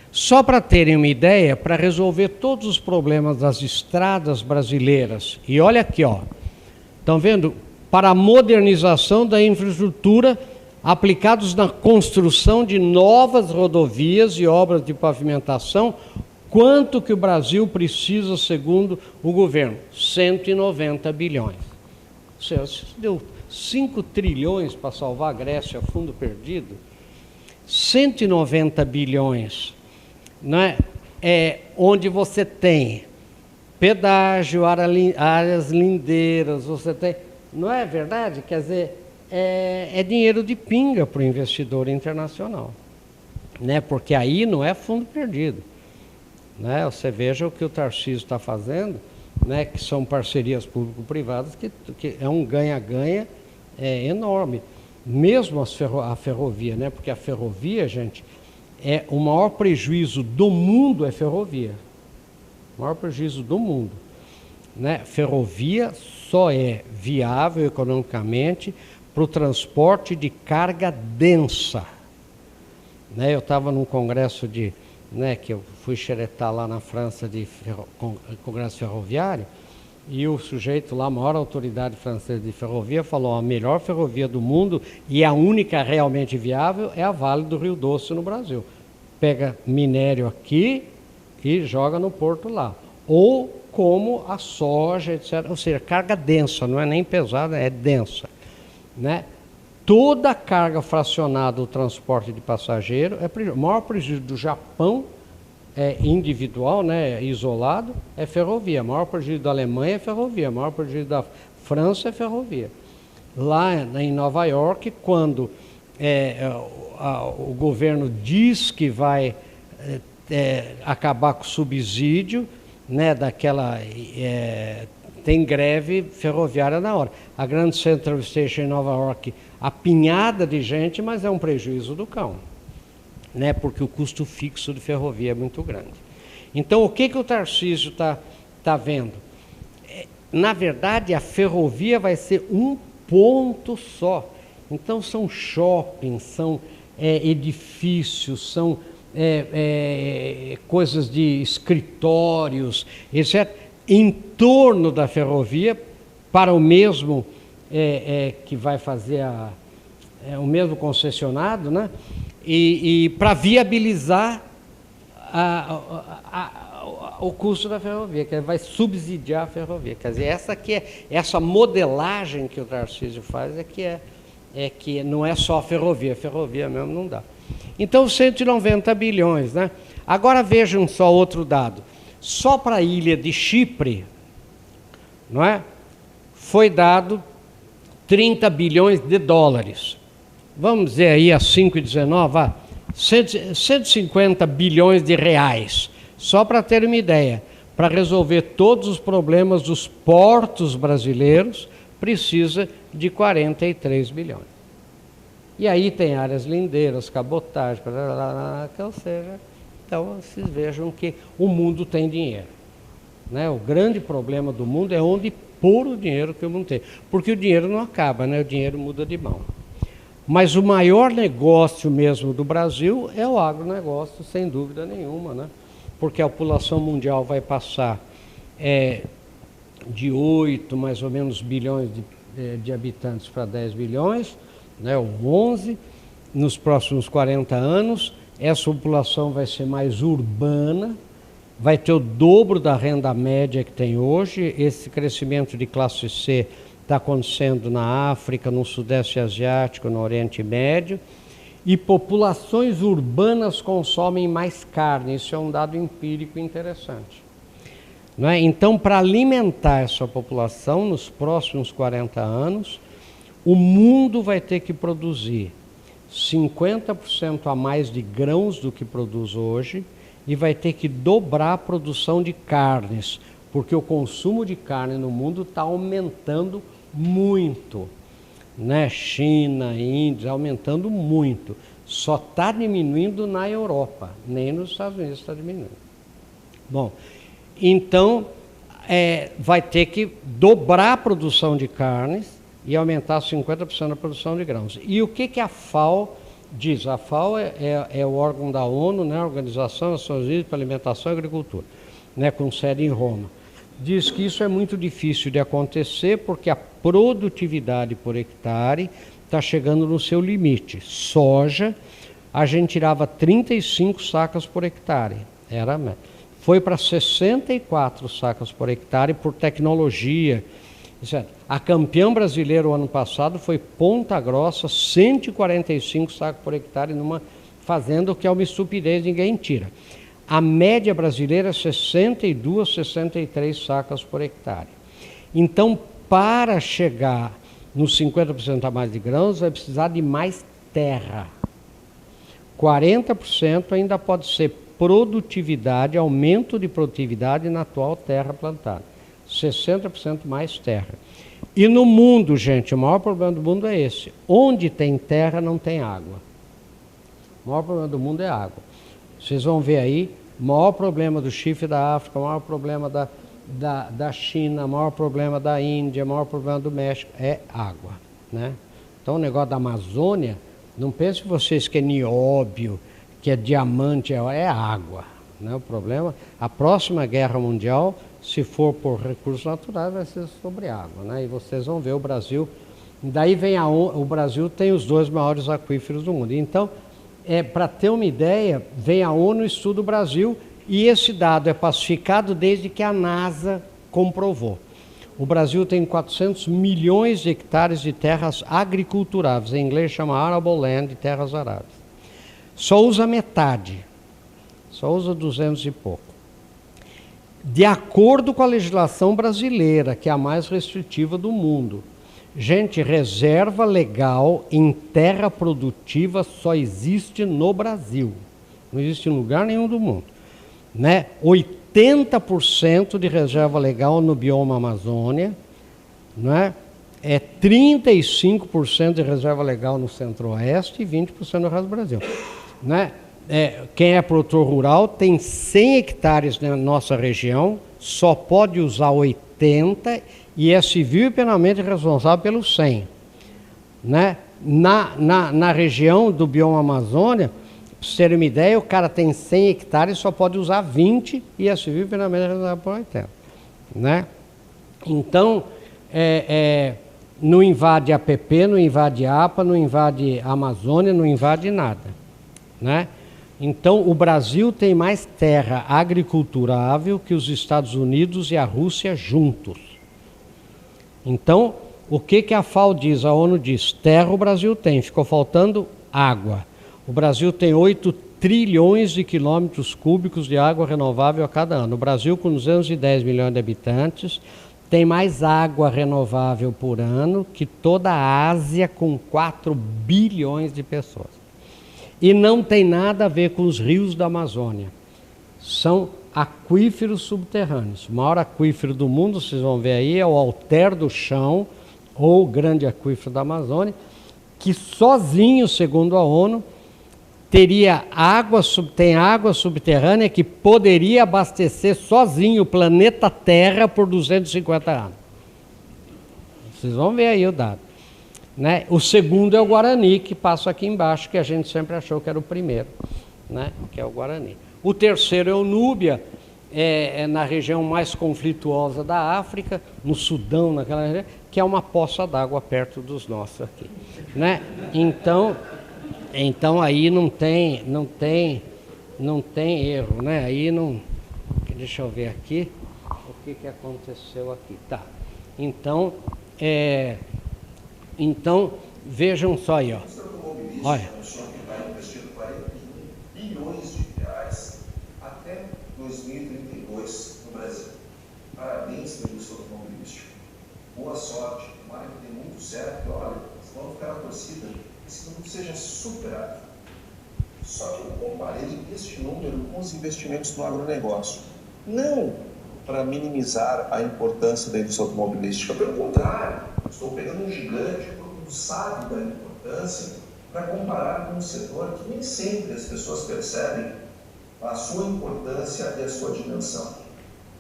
Só para terem uma ideia, para resolver todos os problemas das estradas brasileiras, e olha aqui, ó, estão vendo? Para a modernização da infraestrutura, aplicados na construção de novas rodovias e obras de pavimentação, quanto que o Brasil precisa, segundo o governo? 190 bilhões. Ou seja, se deu 5 trilhões para salvar a Grécia, fundo perdido, 190 bilhões, né? Onde você tem pedágio, áreas lindeiras, você tem... Não é verdade? Quer dizer, é dinheiro de pinga para o investidor internacional, né? Porque aí não é fundo perdido, né? Você veja o que o Tarcísio está fazendo, né? Que são parcerias público-privadas, que é um ganha-ganha enorme. Mesmo a ferrovia, né? Porque a ferrovia, gente, o maior prejuízo do mundo é ferrovia. O maior prejuízo do mundo, né? Ferrovia só é viável economicamente para o transporte de carga densa, né? Eu estava num congresso que eu fui xeretar lá na França de congresso ferroviário, e o sujeito lá, a maior autoridade francesa de ferrovia, falou: a melhor ferrovia do mundo e a única realmente viável é a Vale do Rio Doce no Brasil. Pega minério aqui e joga no porto lá. Ou como a soja, etc. Ou seja, carga densa, não é nem pesada, é densa, né? Toda a carga fracionada do transporte de passageiro o maior prejuízo do Japão individual, né, isolado, é ferrovia. O maior prejuízo da Alemanha é ferrovia. O maior prejuízo da França é ferrovia. Lá em Nova York, quando o governo diz que vai acabar com o subsídio, né, tem greve ferroviária na hora. A Grand Central Station em Nova York, apinhada de gente, mas é um prejuízo do cão, né, porque o custo fixo de ferrovia é muito grande. Então, o que o Tarcísio tá vendo? Na verdade, a ferrovia vai ser um ponto só. Então, são shoppings, são edifícios, são coisas de escritórios, etc., em torno da ferrovia, para o mesmo que vai fazer o mesmo concessionado, né? E para viabilizar o custo da ferrovia, que vai subsidiar a ferrovia. Quer dizer, essa modelagem que o Tarcísio faz que não é só a ferrovia mesmo não dá. Então, 190 bilhões, né? Agora vejam só outro dado. Só para a ilha de Chipre, não é? Foi dado 30 bilhões de dólares. Vamos dizer aí a 5,19, 150 bilhões de reais. Só para ter uma ideia, para resolver todos os problemas dos portos brasileiros, precisa de 43 bilhões. E aí tem áreas lindeiras, cabotagem, ou seja, então vocês vejam que o mundo tem dinheiro, né? O grande problema do mundo é onde pôr o dinheiro que o mundo tem, porque o dinheiro não acaba, né? O dinheiro muda de mão. Mas o maior negócio mesmo do Brasil é o agronegócio, sem dúvida nenhuma, né? Porque a população mundial vai passar de 8, mais ou menos, bilhões de habitantes para 10 bilhões, né? O 11, nos próximos 40 anos, essa população vai ser mais urbana, vai ter o dobro da renda média que tem hoje. Esse crescimento de classe C está acontecendo na África, no Sudeste Asiático, no Oriente Médio. E populações urbanas consomem mais carne, isso é um dado empírico interessante. Não é? Então, para alimentar essa população nos próximos 40 anos, o mundo vai ter que produzir 50% a mais de grãos do que produz hoje e vai ter que dobrar a produção de carnes, porque o consumo de carne no mundo está aumentando muito. Né? China, Índia, aumentando muito. Só está diminuindo na Europa, nem nos Estados Unidos está diminuindo. Bom, então vai ter que dobrar a produção de carnes e aumentar 50% a produção de grãos. E o que a FAO diz? A FAO é o órgão da ONU, né? A Organização das Nações Unidas para Alimentação e Agricultura, né? Com sede em Roma. Diz que isso é muito difícil de acontecer porque a produtividade por hectare está chegando no seu limite. Soja, a gente tirava 35 sacas por hectare, foi para 64 sacas por hectare por tecnologia. A campeã brasileira o ano passado foi Ponta Grossa, 145 sacos por hectare numa fazenda, que é uma estupidez, ninguém tira. A média brasileira é 62, 63 sacas por hectare. Então, para chegar nos 50% a mais de grãos, vai precisar de mais terra. 40% ainda pode ser produtividade, aumento de produtividade na atual terra plantada. 60% mais terra. E no mundo, gente, o maior problema do mundo é esse. Onde tem terra, não tem água. O maior problema do mundo é água. Vocês vão ver aí, o maior problema do chifre da África, o maior problema da China, o maior problema da Índia, o maior problema do México é água. Né? Então o negócio da Amazônia, não pensem vocês que é nióbio, que é diamante, é água. Né? O problema, a próxima guerra mundial, se for por recursos naturais, vai ser sobre água. Né? E vocês vão ver o Brasil, daí vem o Brasil tem os 2 maiores aquíferos do mundo. Então, para ter uma ideia, vem a ONU, estuda o Brasil, e esse dado é pacificado desde que a NASA comprovou. O Brasil tem 400 milhões de hectares de terras agriculturáveis, em inglês chama arable land, terras aráveis. Só usa metade, só usa 200 e pouco. De acordo com a legislação brasileira, que é a mais restritiva do mundo. Gente, reserva legal em terra produtiva só existe no Brasil. Não existe em lugar nenhum do mundo. Né? 80% de reserva legal no bioma Amazônia, né? 35% de reserva legal no Centro-Oeste e 20% no resto do Brasil. Né? Quem é produtor rural tem 100 hectares na nossa região, só pode usar 80 e é civil e penalmente responsável pelos 100. Né? Na região do bioma Amazônia, para vocês terem uma ideia, o cara tem 100 hectares, só pode usar 20 e é civil e penalmente responsável por 80. Né? Então, não invade APP, não invade APA, não invade Amazônia, não invade nada. Né? Então, o Brasil tem mais terra agriculturável que os Estados Unidos e a Rússia juntos. Então, o que a FAO diz, a ONU diz? Terra o Brasil tem, ficou faltando água. O Brasil tem 8 trilhões de quilômetros cúbicos de água renovável a cada ano. O Brasil, com 210 milhões de habitantes, tem mais água renovável por ano que toda a Ásia, com 4 bilhões de pessoas. E não tem nada a ver com os rios da Amazônia. São aquíferos subterrâneos. O maior aquífero do mundo, vocês vão ver aí, é o Alter do Chão, ou Grande Aquífero da Amazônia, que sozinho, segundo a ONU, tem água subterrânea que poderia abastecer sozinho o planeta Terra por 250 anos. Vocês vão ver aí o dado. Né? O segundo é o Guarani, que passa aqui embaixo, que a gente sempre achou que era o primeiro, né? Que é o Guarani. O terceiro é o Núbia, na região mais conflituosa da África, no Sudão, naquela região, que é uma poça d'água perto dos nossos aqui, né? Então aí não tem erro, né? Aí não. Deixa eu ver aqui o que aconteceu aqui, tá? Então vejam só aí, ó. Olha. Vai investir 40 bilhões de reais até 2032 no Brasil. Parabéns pelo indústria automobilística. Boa sorte, tomara que dê muito certo. Olha, vamos ficar na torcida, esse número seja superado. Só que eu comparei este número com os investimentos no agronegócio. Não para minimizar a importância da indústria automobilística. Pelo contrário, estou pegando um gigante, todo mundo sabe da importância, para comparar com um setor que nem sempre as pessoas percebem a sua importância e a sua dimensão.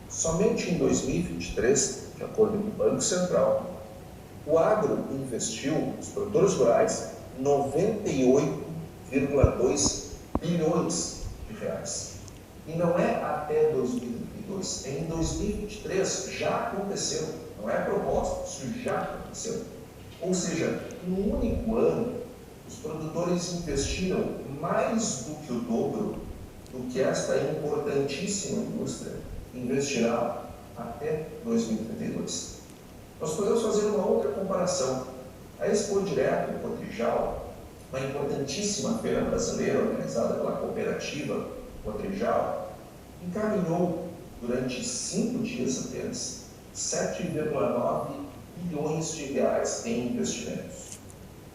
Somente em 2023, de acordo com o Banco Central, o agro investiu, os produtores rurais, 98,2 bilhões de reais. E não é até 2022, é em 2023, já aconteceu. Não é proposta, isso já aconteceu. Ou seja, no único ano, os produtores investiram mais do que o dobro do que esta importantíssima indústria investirá até 2032. Nós podemos fazer uma outra comparação. A Expo Direto em Cotrijal, uma importantíssima feira brasileira organizada pela cooperativa Cotrijal, encaminhou durante 5 dias apenas 7,9 bilhões de reais em investimentos.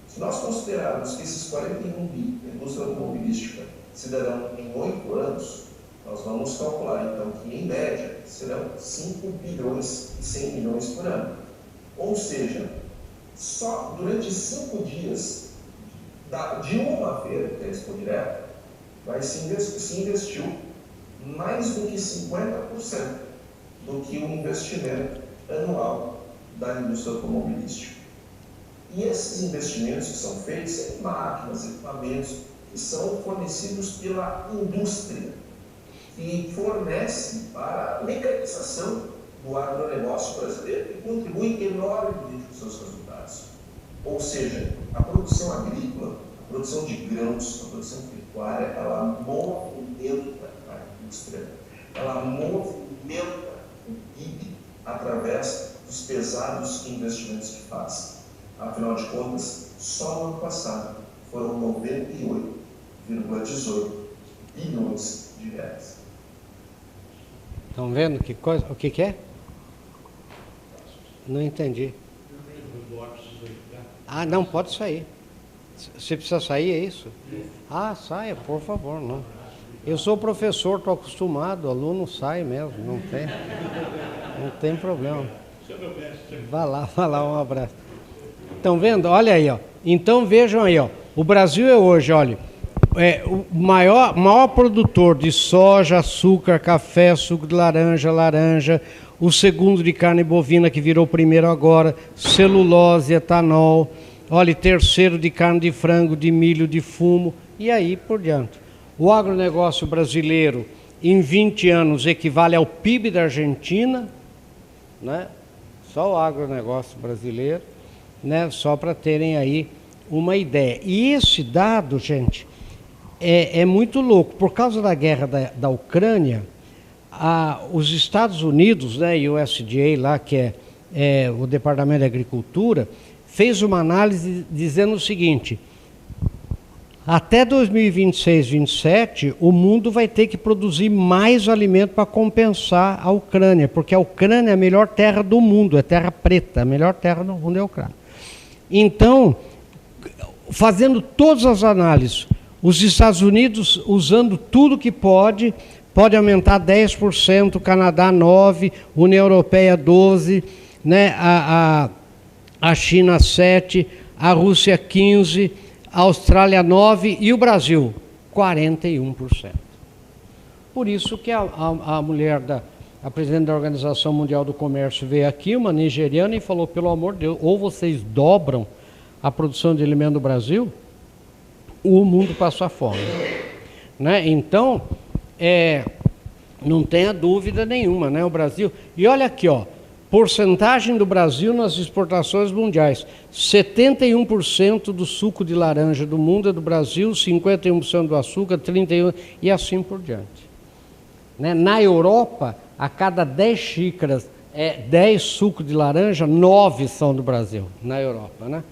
Se nós considerarmos que esses 41 bi da indústria automobilística se darão em 8 anos, nós vamos calcular então que em média serão 5 bilhões e 100 milhões por ano. Ou seja, só durante 5 dias de uma feira, que é a Expo Direto, se investiu mais do que 50% do que o investimento anual da indústria automobilística. E esses investimentos que são feitos em máquinas, equipamentos, que são fornecidos pela indústria, que fornece para a mecanização do agronegócio brasileiro e contribui enormemente com seus resultados. Ou seja, a produção agrícola, a produção de grãos, a produção pecuária, ela movimenta a indústria, ela movimenta o PIB através dos pesados investimentos que faz. Afinal de contas, só no ano passado foram 98,18 bilhões de reais. Estão vendo que coisa? O que é? Não entendi. Ah, não, pode sair. Você precisa sair, é isso? Ah, saia, por favor, não. Eu sou professor, estou acostumado, o aluno sai mesmo, não tem problema. Vá lá, um abraço. Estão vendo? Olha aí, ó. Então vejam aí, ó. O Brasil é hoje, olha, o maior produtor de soja, açúcar, café, suco de laranja, o segundo de carne bovina, que virou o primeiro agora, celulose, etanol, olha, terceiro de carne de frango, de milho, de fumo, e aí por diante. O agronegócio brasileiro, em 20 anos, equivale ao PIB da Argentina, né? Só o agronegócio brasileiro, né? Só para terem aí uma ideia. E esse dado, gente, é muito louco. Por causa da guerra da Ucrânia, os Estados Unidos, né, e o USDA lá, que é o Departamento de Agricultura, fez uma análise dizendo o seguinte: até 2026, 2027, o mundo vai ter que produzir mais alimento para compensar a Ucrânia, porque a Ucrânia é a melhor terra do mundo, é terra preta, a melhor terra do mundo é a Ucrânia. Então, fazendo todas as análises, os Estados Unidos, usando tudo que pode aumentar 10%, Canadá 9%, União Europeia 12%, né, a China 7%, a Rússia 15%, a Austrália 9% e o Brasil 41%. Por isso que a mulher a presidente da Organização Mundial do Comércio veio aqui, uma nigeriana, e falou: pelo amor de Deus, ou vocês dobram a produção de alimento do Brasil, o mundo passa fome. Né? Então, Não tenha dúvida nenhuma, né? O Brasil. E olha aqui, ó, porcentagem do Brasil nas exportações mundiais: 71% do suco de laranja do mundo é do Brasil, 51% do açúcar, 31% e assim por diante. Né? Na Europa, a cada 10 xícaras, 10 sucos de laranja, 9 são do Brasil, na Europa, né?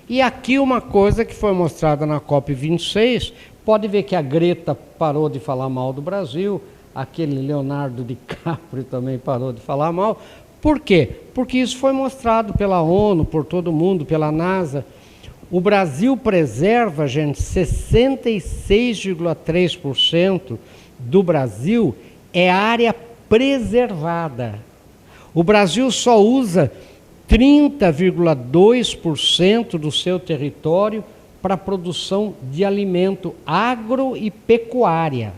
E aqui uma coisa que foi mostrada na COP26, pode ver que a Greta parou de falar mal do Brasil, aquele Leonardo DiCaprio também parou de falar mal. Por quê? Porque isso foi mostrado pela ONU, por todo mundo, pela NASA. O Brasil preserva, gente, 66,3% do Brasil é área preservada. O Brasil só usa 30,2% do seu território para a produção de alimento agro e pecuária,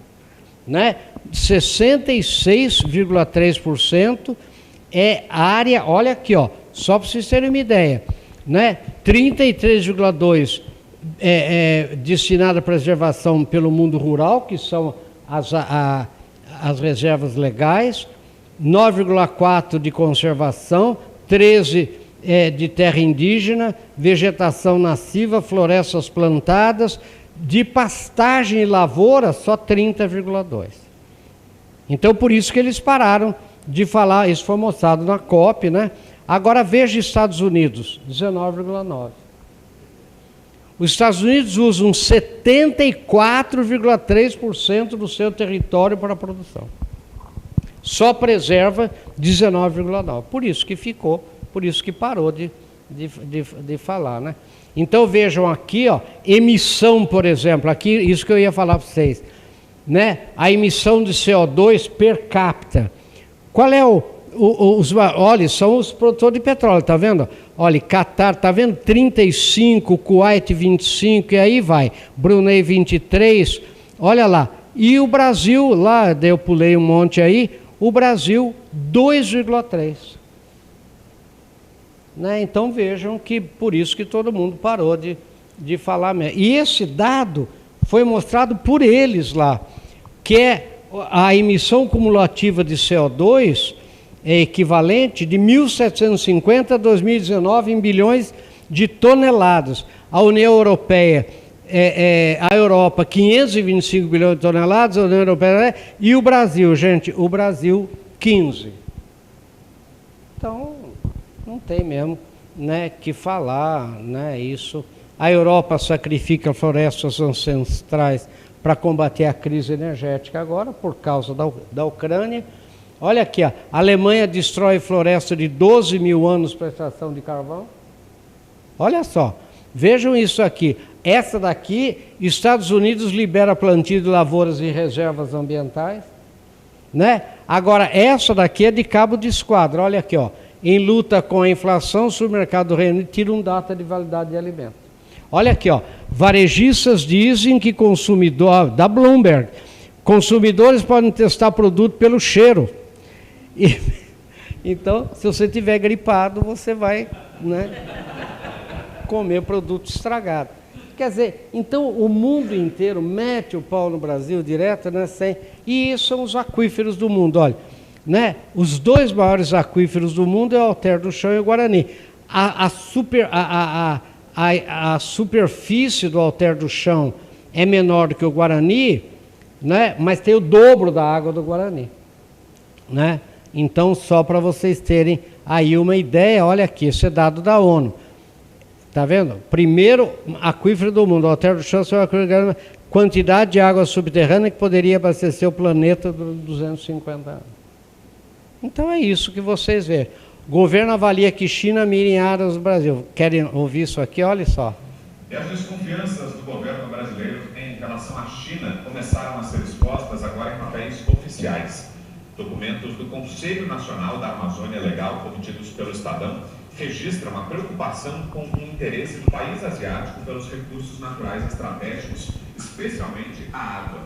né? 66,3% é área, olha aqui, ó, só para vocês terem uma ideia, né? 33,2% é destinado à preservação pelo mundo rural, que são as reservas legais, 9,4% de conservação, 13% de terra indígena, vegetação nativa, florestas plantadas, de pastagem e lavoura, só 30,2%. Então, por isso que eles pararam de falar, isso foi mostrado na COP, né? Agora veja Estados Unidos, 19,9%. Os Estados Unidos usam 74,3% do seu território para a produção. Só preserva 19,9%. Por isso que ficou, por isso que parou de falar, né? Então vejam aqui, ó, emissão, por exemplo, aqui isso que eu ia falar para vocês, né? A emissão de CO2 per capita. Qual é olha, são os produtores de petróleo, tá vendo? Olha, Catar, tá vendo? 35, Kuwait 25, e aí vai. Brunei 23, olha lá. E o Brasil, lá, eu pulei um monte aí, o Brasil 2,3. Né? Então vejam que por isso que todo mundo parou de falar mesmo. E esse dado foi mostrado por eles lá, que é a emissão cumulativa de CO2 é equivalente de 1.750 a 2019 em bilhões de toneladas. A União Europeia, a Europa, 525 bilhões de toneladas, a União Europeia, e o Brasil, gente, o Brasil, 15. Então, não tem mesmo, né, que falar, né, isso. A Europa sacrifica florestas ancestrais para combater a crise energética agora, por causa da Ucrânia. Olha aqui, ó, a Alemanha destrói floresta de 12 mil anos para extração de carvão. Olha só, vejam isso aqui. Essa daqui, Estados Unidos libera plantio de lavouras em reservas ambientais, né? Agora, essa daqui é de Cabo de Esquadra, olha aqui, ó. Em luta com a inflação, o supermercado do Reino Unido tira um data de validade de alimento. Olha aqui, ó. Varejistas dizem que da Bloomberg, consumidores podem testar produto pelo cheiro. Então, se você estiver gripado, você vai, né, comer produto estragado. Quer dizer, então o mundo inteiro mete o pau no Brasil direto, né, e isso são os aquíferos do mundo. Olha, né, os dois maiores aquíferos do mundo é o Alter do Chão e o Guarani. A superfície do Alter do Chão é menor do que o Guarani, né, mas tem o dobro da água do Guarani, né? Então, só para vocês terem aí uma ideia, olha aqui, esse é dado da ONU. Está vendo? Primeiro aquífero do mundo, Alter do Chão, quantidade de água subterrânea que poderia abastecer o planeta durante 250 anos. Então é isso que vocês veem. O governo avalia que China mira em áreas do Brasil. Querem ouvir isso aqui? Olha só. E as desconfianças do governo brasileiro em relação à China começaram a ser expostas agora em papéis oficiais. Documentos do Conselho Nacional da Amazônia Legal, obtidos pelo Estadão, registram a preocupação com o interesse do país asiático pelos recursos naturais estratégicos, especialmente a água.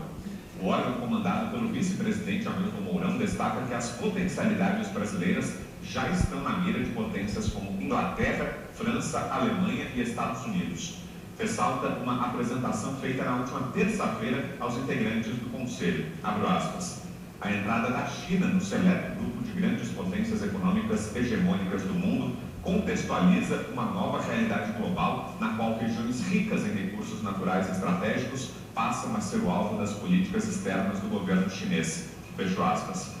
O órgão comandado pelo vice-presidente Hamilton Mourão destaca que as potencialidades brasileiras já estão na mira de potências como Inglaterra, França, Alemanha e Estados Unidos. Ressalta uma apresentação feita na última terça-feira aos integrantes do Conselho. Abro aspas. A entrada da China no seleto grupo de grandes potências econômicas hegemônicas do mundo contextualiza uma nova realidade global na qual regiões ricas em recursos naturais estratégicos passam a ser o alvo das políticas externas do governo chinês. Fecho aspas.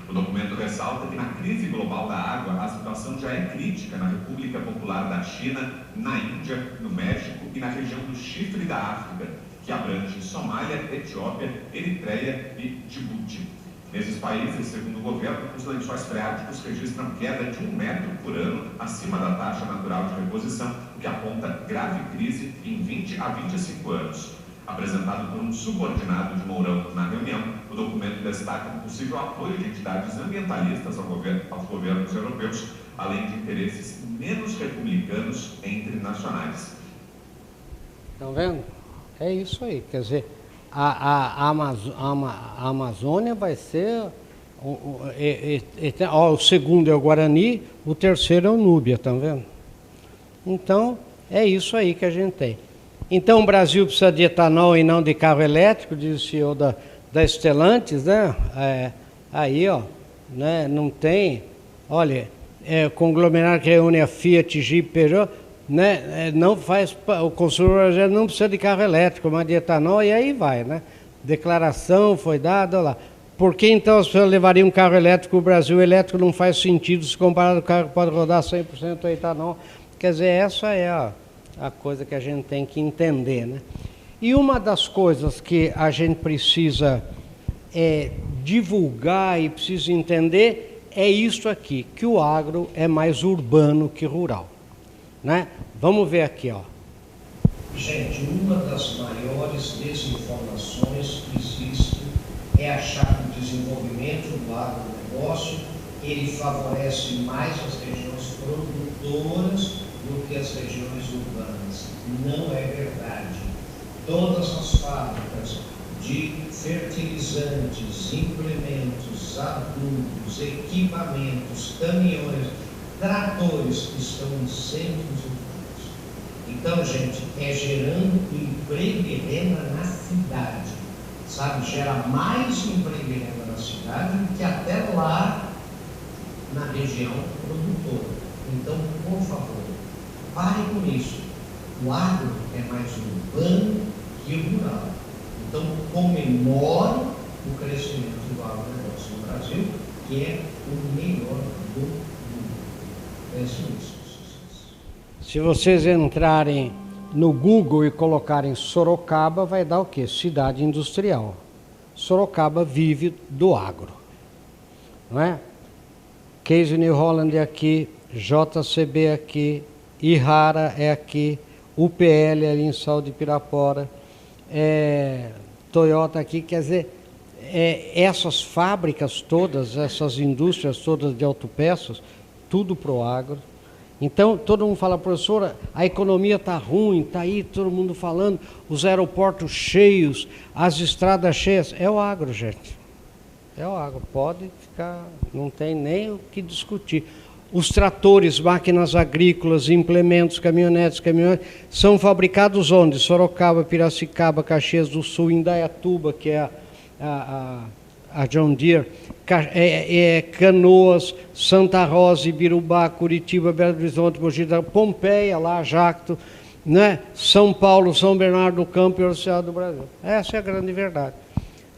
O documento ressalta que na crise global da água, a situação já é crítica na República Popular da China, na Índia, no México e na região do Chifre da África, que abrange Somália, Etiópia, Eritreia e Djibouti. Nesses países, segundo o governo, os lençóis freáticos registram queda de 1 metro por ano acima da taxa natural de reposição, o que aponta grave crise em 20 a 25 anos. Apresentado por um subordinado de Mourão na reunião, o documento destaca um possível apoio de entidades ambientalistas aos governos europeus, além de interesses menos republicanos entre nacionais. Estão vendo? É isso aí, quer dizer, a Amazônia vai ser, o segundo é o Guarani, o terceiro é o Núbia, estão vendo? Então, é isso aí que a gente tem. Então, o Brasil precisa de etanol e não de carro elétrico, diz o senhor da Stellantis, né? Aí, ó, né? Não tem, olha, conglomerado que reúne a Fiat, Jeep, Peugeot, né? Não faz, o consumidor não precisa de carro elétrico, mas de etanol, e aí vai, né? Declaração foi dada, olha lá. Por que então as pessoas levariam um carro elétrico? O Brasil elétrico não faz sentido se comparado com o carro que pode rodar 100% a etanol. Quer dizer, essa é a coisa que a gente tem que entender, né? E uma das coisas que a gente precisa divulgar e precisa entender é isso aqui, que o agro é mais urbano que rural, né? Vamos ver aqui, ó. Gente, uma das maiores desinformações que existe é achar que o desenvolvimento do agronegócio ele favorece mais as regiões produtoras do que as regiões urbanas. Não é verdade. Todas as fábricas de fertilizantes, implementos, adubos, equipamentos, caminhões, tratores que estão em centros urbanos. Então, gente, é gerando emprego e renda na cidade. Sabe, gera mais emprego e renda na cidade do que até lá na região produtora. Então, por favor, pare com isso. O agro é mais urbano que rural. Então, comemore o crescimento do agronegócio no Brasil, que é o melhor do mundo. Pensem nisso. Se vocês entrarem no Google e colocarem Sorocaba, vai dar o quê? Cidade industrial. Sorocaba vive do agro. Não é? Case New Holland é aqui, JCB é aqui, Ihara é aqui, UPL ali em Sal de Pirapora, Toyota aqui, quer dizer, essas fábricas todas, essas indústrias todas de autopeças, tudo pro agro. Então, todo mundo fala, professora, a economia está ruim, está aí todo mundo falando, os aeroportos cheios, as estradas cheias. É o agro, gente. É o agro. Pode ficar, não tem nem o que discutir. Os tratores, máquinas agrícolas, implementos, caminhonetes, são fabricados onde? Sorocaba, Piracicaba, Caxias do Sul, Indaiatuba, que é a John Deere, Canoas, Santa Rosa, Ibirubá, Curitiba, Belo Horizonte, Mogi, Pompeia, lá, Jacto, né? São Paulo, São Bernardo do Campo e Oceano do Brasil. Essa é a grande verdade.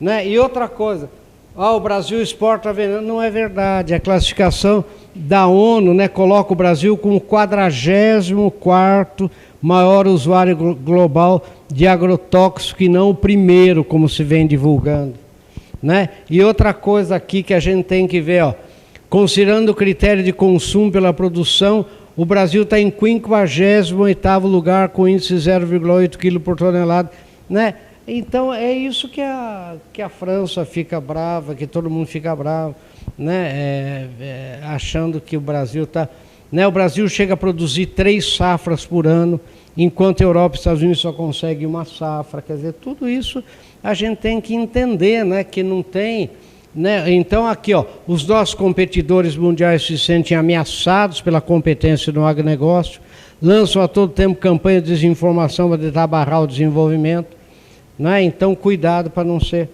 Né? E outra coisa, o Brasil exporta veneno, não é verdade. A classificação da ONU, né, coloca o Brasil como o 44º maior usuário global de agrotóxico e não o primeiro, como se vem divulgando. Né? E outra coisa aqui que a gente tem que ver, ó, considerando o critério de consumo pela produção, o Brasil está em 58º lugar com índice 0,8 kg por tonelada. Né? Então é isso que a França fica brava, que todo mundo fica bravo, né? Achando que o Brasil está... Né? O Brasil chega a produzir 3 safras por ano, enquanto a Europa e os Estados Unidos só conseguem uma safra. Quer dizer, tudo isso a gente tem que entender, né? Que não tem... Né? Então aqui, ó, os nossos competidores mundiais se sentem ameaçados pela competência no agronegócio, lançam a todo tempo campanha de desinformação para tentar barrar o desenvolvimento. Né? Então, cuidado para não ser.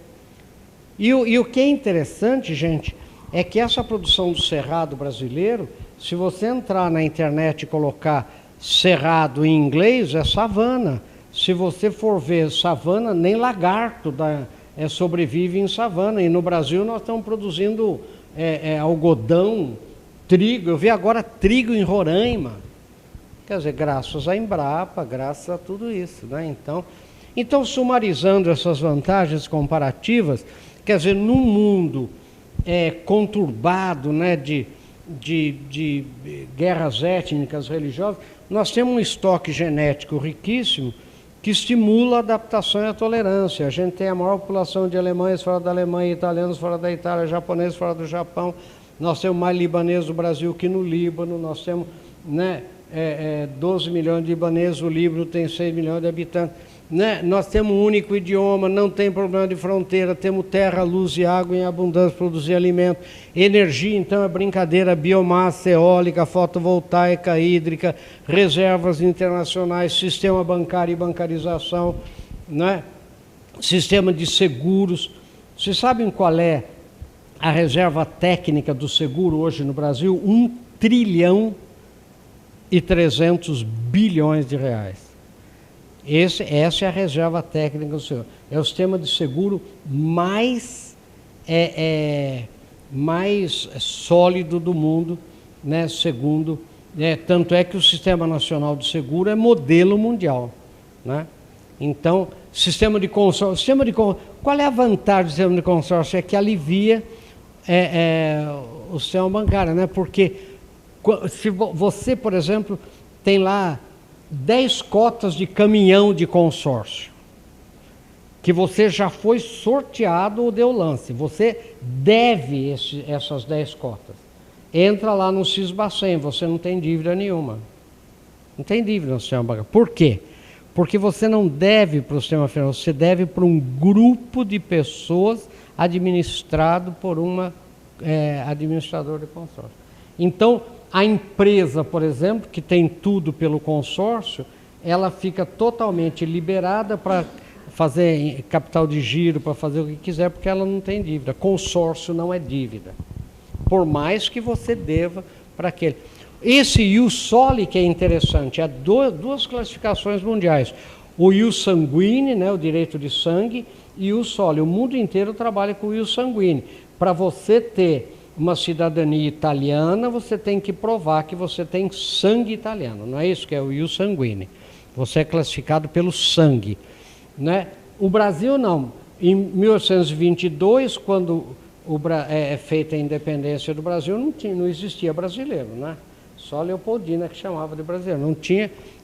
E o que é interessante, gente, é que essa produção do cerrado brasileiro, se você entrar na internet e colocar cerrado em inglês, é savana. Se você for ver savana, nem lagarto sobrevive em savana. E no Brasil nós estamos produzindo algodão, trigo. Eu vi agora trigo em Roraima. Quer dizer, graças à Embrapa, graças a tudo isso, né? Então, sumarizando essas vantagens comparativas, quer dizer, num mundo conturbado, né, de guerras étnicas, religiosas, nós temos um estoque genético riquíssimo que estimula a adaptação e a tolerância. A gente tem a maior população de alemães fora da Alemanha, italianos fora da Itália, japoneses fora do Japão. Nós temos mais libaneses no Brasil que no Líbano. Nós temos, né, 12 milhões de libaneses, o Líbano tem 6 milhões de habitantes. Né? Nós temos um único idioma, não tem problema de fronteira, temos terra, luz e água em abundância, produzir alimento. Energia, então, é brincadeira, biomassa eólica, fotovoltaica, hídrica, reservas internacionais, sistema bancário e bancarização, né? Sistema de seguros. Vocês sabem qual é a reserva técnica do seguro hoje no Brasil? 1,3 trilhão de reais. Essa é a reserva técnica do seguro. É o sistema de seguro mais sólido do mundo, né? Segundo, tanto é que o Sistema Nacional de Seguro é modelo mundial, né? Então, sistema de consórcio. Qual é a vantagem do sistema de consórcio? É que alivia o sistema bancário, né? Porque se você, por exemplo, tem lá 10 cotas de caminhão de consórcio, que você já foi sorteado ou deu lance, você deve essas 10 cotas. Entra lá no Sisbacen, você não tem dívida nenhuma. Não tem dívida no sistema bancário. Por quê? Porque você não deve para o sistema financeiro, você deve para um grupo de pessoas administrado por uma administrador de consórcio. Então, a empresa, por exemplo, que tem tudo pelo consórcio, ela fica totalmente liberada para fazer capital de giro, para fazer o que quiser, porque ela não tem dívida. Consórcio não é dívida, por mais que você deva para aquele. Esse ius soli que é interessante, há duas classificações mundiais. O ius sanguine, né, o direito de sangue, e o ius soli. O mundo inteiro trabalha com o ius sanguine. Para você ter uma cidadania italiana, você tem que provar que você tem sangue italiano, não é isso que é o ius sanguine? Você é classificado pelo sangue, né? O Brasil não. Em 1822, quando é feita a independência do Brasil, não existia brasileiro, né? Só Leopoldina que chamava de brasileiro,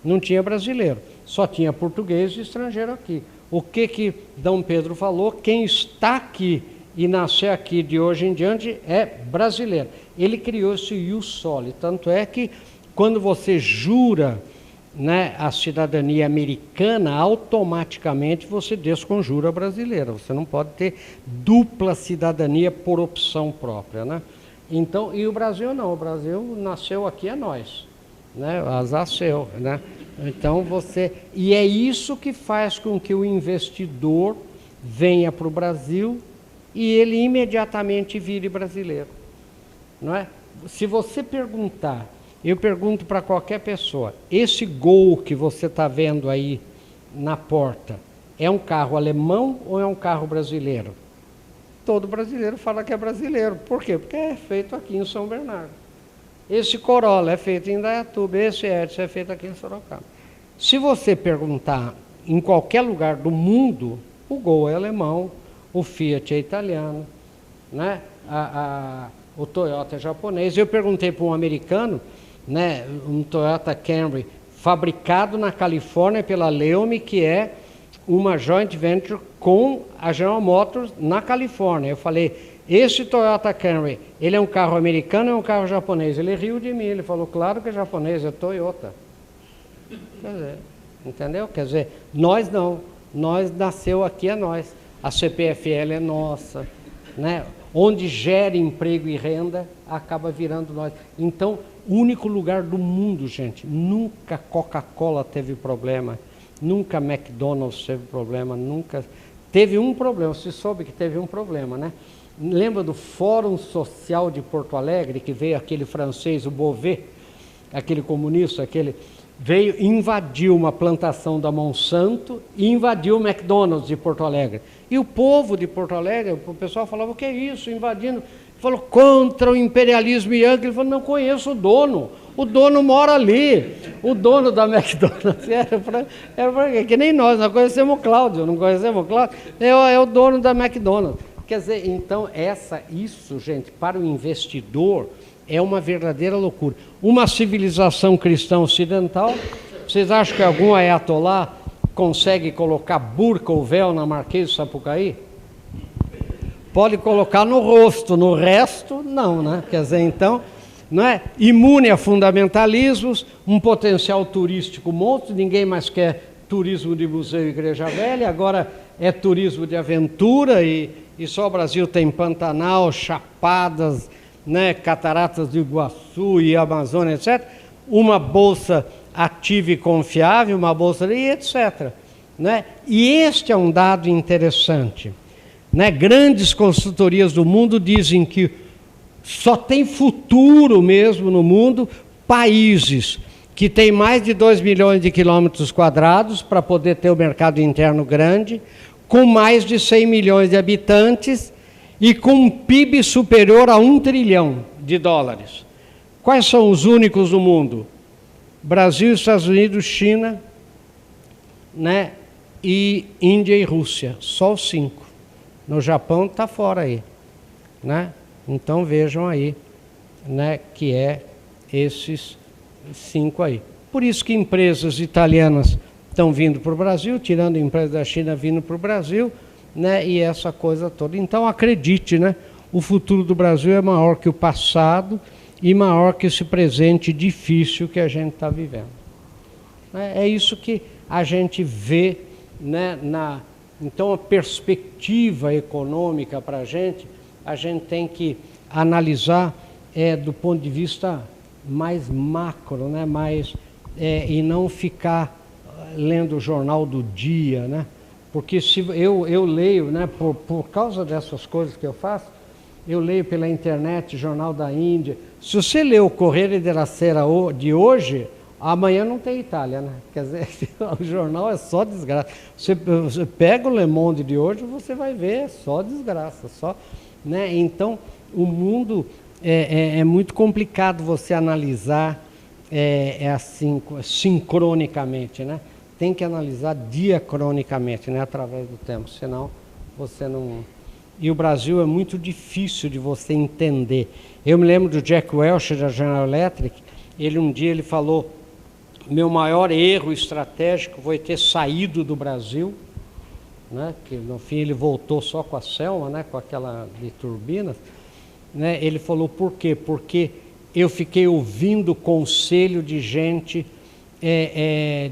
não tinha brasileiro, só tinha português e estrangeiro aqui. O que Dom Pedro falou? Quem está aqui e nascer aqui de hoje em diante é brasileiro. Ele criou esse ius soli, tanto é que quando você jura, né, a cidadania americana, automaticamente você desconjura a brasileira. Você não pode ter dupla cidadania por opção própria, né? Então, e o Brasil não, o Brasil nasceu aqui é nós, né? Azar seu, né? Então e é isso que faz com que o investidor venha para o Brasil e ele imediatamente vire brasileiro, não é? Se você perguntar, eu pergunto para qualquer pessoa, esse Gol que você está vendo aí na porta, é um carro alemão ou é um carro brasileiro? Todo brasileiro fala que é brasileiro. Por quê? Porque é feito aqui em São Bernardo. Esse Corolla é feito em Indaiatuba, esse Edson é feito aqui em Sorocaba. Se você perguntar em qualquer lugar do mundo, o Gol é alemão, o Fiat é italiano, né? O Toyota é japonês. Eu perguntei para um americano, né, um Toyota Camry fabricado na Califórnia pela Leome, que é uma joint venture com a General Motors na Califórnia. Eu falei, esse Toyota Camry, ele é um carro americano ou é um carro japonês? Ele riu de mim, ele falou, claro que é japonês, é Toyota. Quer dizer, entendeu? Quer dizer, nós não, nós nasceu aqui é nós. A CPFL é nossa, né? Onde gera emprego e renda, acaba virando nós. Então, o único lugar do mundo, gente, nunca Coca-Cola teve problema, nunca McDonald's teve problema, nunca teve um problema, você soube que teve um problema, né? Lembra do Fórum Social de Porto Alegre, que veio aquele francês, o Beauvais, aquele comunista, veio, invadiu uma plantação da Monsanto e invadiu o McDonald's de Porto Alegre. E o povo de Porto Alegre, o pessoal falava, o que é isso, invadindo? Ele falou, contra o imperialismo yankee. Ele falou, não conheço o dono mora ali, o dono da McDonald's, era que nem nós conhecemos o Cláudio, não conhecemos o Cláudio? É o dono da McDonald's. Quer dizer, então, isso, gente, para o investidor, é uma verdadeira loucura. Uma civilização cristã ocidental, vocês acham que algum ayatolá consegue colocar burca ou véu na Marquês de Sapucaí? Pode colocar no rosto, no resto, não, né? Quer dizer, então, não é? Imune a fundamentalismos, um potencial turístico monstro, ninguém mais quer turismo de museu e igreja velha, agora é turismo de aventura e só o Brasil tem Pantanal, Chapadas, né, Cataratas do Iguaçu e Amazônia, etc. Uma bolsa ativa e confiável, uma bolsa e etc. Né? E este é um dado interessante. Né? Grandes consultorias do mundo dizem que só tem futuro mesmo no mundo países que têm mais de 2 milhões de quilômetros quadrados para poder ter o mercado interno grande, com mais de 100 milhões de habitantes e com um PIB superior a 1 trilhão de dólares. Quais são os únicos do mundo? Brasil, Estados Unidos, China, né, e Índia e Rússia, só os 5. No Japão está fora aí, né? Então vejam aí, né, que é esses 5 aí. Por isso que empresas italianas estão vindo para o Brasil, tirando empresas da China vindo para o Brasil, né, e essa coisa toda. Então acredite, né, o futuro do Brasil é maior que o passado e maior que esse presente difícil que a gente está vivendo. É isso que a gente vê, né, então a perspectiva econômica para a gente tem que analisar do ponto de vista mais macro, né, e não ficar lendo o jornal do dia, né? Porque se eu leio, né, por causa dessas coisas que eu faço, eu leio pela internet, Jornal da Índia. Se você lê o Corriere della Sera de hoje, amanhã não tem Itália, né? Quer dizer, o jornal é só desgraça. Você pega o Le Monde de hoje, você vai ver, é só desgraça, só, né? Então, o mundo é muito complicado você analisar assim, sincronicamente, né? Tem que analisar diacronicamente, né, através do tempo, senão você não... E o Brasil é muito difícil de você entender. Eu me lembro do Jack Welch, da General Electric, um dia ele falou, meu maior erro estratégico foi ter saído do Brasil, né, que no fim ele voltou só com a Selma, né, com aquela de turbinas, né, ele falou, por quê? Porque eu fiquei ouvindo conselho de gente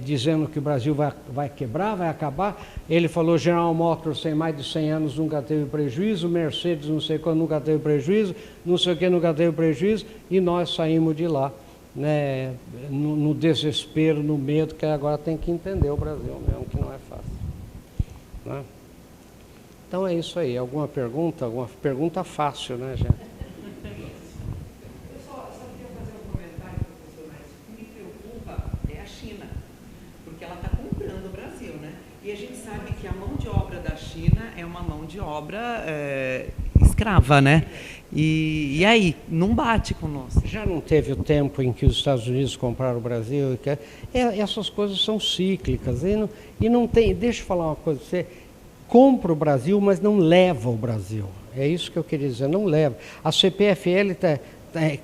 dizendo que o Brasil vai quebrar, vai acabar. Ele falou, General Motors tem mais de 100 anos, nunca teve prejuízo, Mercedes não sei quando nunca teve prejuízo, não sei o que nunca teve prejuízo, e nós saímos de lá, né, no desespero, no medo, que agora tem que entender o Brasil mesmo, que não é fácil. Né? Então é isso aí. Alguma pergunta? Alguma pergunta fácil, né, gente? E a gente sabe que a mão de obra da China é uma mão de obra escrava, né? E aí, não bate conosco. Já não teve o tempo em que os Estados Unidos compraram o Brasil? Essas coisas são cíclicas. E não tem... Deixa eu falar uma coisa. Você compra o Brasil, mas não leva o Brasil. É isso que eu queria dizer, não leva. A CPFL,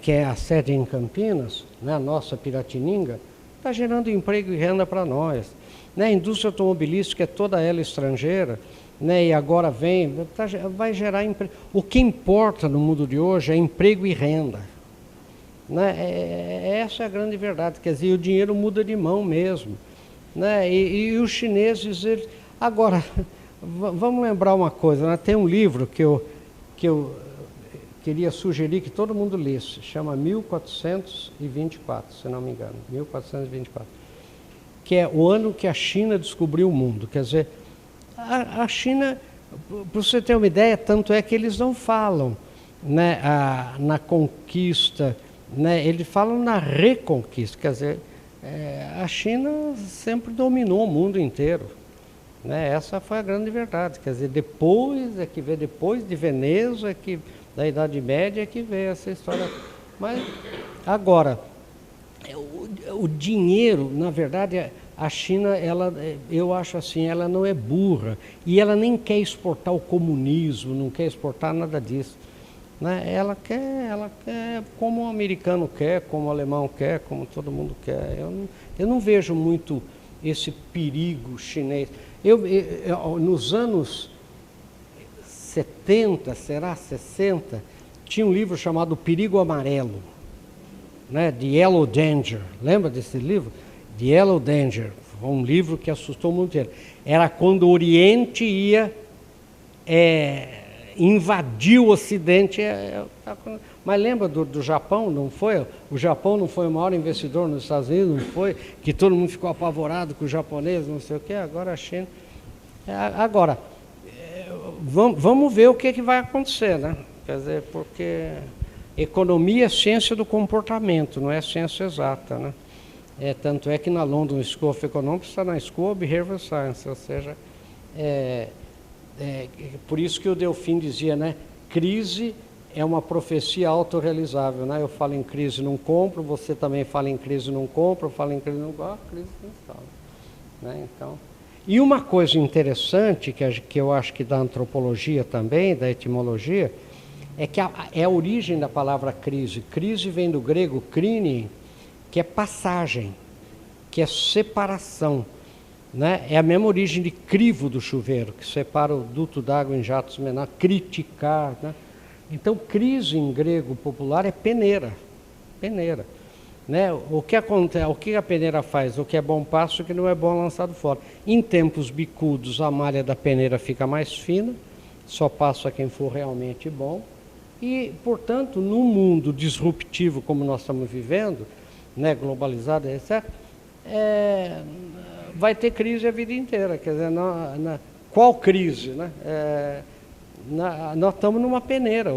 que é a sede em Campinas, né, a nossa Piratininga, está gerando emprego e renda para nós. Né, a indústria automobilística é toda ela estrangeira, né, e agora vai gerar emprego. O que importa no mundo de hoje é emprego e renda. Né, essa é a grande verdade, quer dizer, o dinheiro muda de mão mesmo. Né, e os chineses, agora, vamos lembrar uma coisa, né, tem um livro que eu queria sugerir que todo mundo lesse, chama 1424, se não me engano, 1424. Que é o ano que a China descobriu o mundo. Quer dizer, A China, para você ter uma ideia, tanto é que eles não falam, né, na conquista, né, eles falam na reconquista, quer dizer, a China sempre dominou o mundo inteiro, né, essa foi a grande verdade, quer dizer, depois de Veneza, da Idade Média, que veio essa história. Mas agora, o dinheiro, na verdade, a China, eu acho assim, ela não é burra e ela nem quer exportar o comunismo, não quer exportar nada disso, né? Ela quer como o americano quer, como o alemão quer, como todo mundo quer. Eu não vejo muito esse perigo chinês. Nos anos 70, 60, tinha um livro chamado Perigo Amarelo, né? The Yellow Danger. Lembra desse livro? The Yellow Danger. Foi um livro que assustou o mundo inteiro. Era quando o Oriente ia invadir o Ocidente. Mas lembra do Japão, não foi? O Japão não foi o maior investidor nos Estados Unidos, não foi? Que todo mundo ficou apavorado com os japoneses, não sei o quê. Agora a China... Agora, vamos ver o que vai acontecer, né? Quer dizer, porque economia é ciência do comportamento, não é ciência exata, né? Tanto é que na London School of Economics está na School of Behavioral Science, ou seja, por isso que o Delfim dizia, né? Crise é uma profecia autorrealizável, né? Eu falo em crise, não compro, você também fala em crise, não compra, eu falo em crise, não gosto, crise não fala, né? Então, e uma coisa interessante que eu acho que da antropologia também, da etimologia, é que a origem da palavra crise. Crise vem do grego krine, que é passagem, que é separação, né? É a mesma origem de crivo do chuveiro, que separa o duto d'água em jatos menores, criticar, né? Então, crise em grego popular é peneira, né? O que acontece, o que a peneira faz? O que é bom passo, o que não é bom é lançado fora. Em tempos bicudos, a malha da peneira fica mais fina, só passa quem for realmente bom. E, portanto, num mundo disruptivo como nós estamos vivendo, né, globalizado, etc., vai ter crise a vida inteira. Quer dizer, qual crise, né? Nós estamos numa peneira.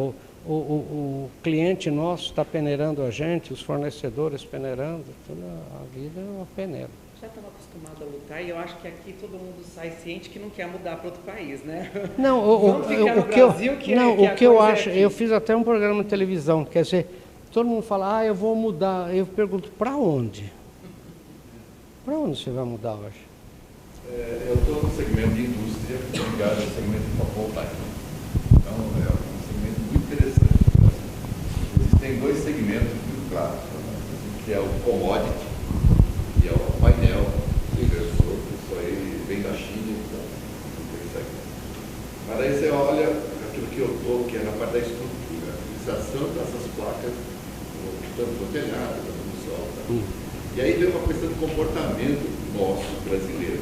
O cliente nosso está peneirando a gente, os fornecedores peneirando, toda a vida é uma peneira. Já estava acostumado a lutar e eu acho que aqui todo mundo sai ciente que não quer mudar para outro país, né? Não, o que eu acho, eu fiz até um programa de televisão, quer dizer, todo mundo fala, eu vou mudar, eu pergunto, para onde? Para onde você vai mudar hoje? Eu estou no segmento de indústria, ligado ao segmento de fotovoltaica. Então, é um segmento muito interessante. Existem dois segmentos muito claros, que é o commodity, que é o painel, o inversor, que isso aí vem da China, então, isso aqui. Mas aí você olha aquilo que eu estou, que é na parte da estrutura, a utilização dessas placas, tanto no telhado, tanto no sol. Tá? E aí vem uma questão de comportamento nosso, brasileiro.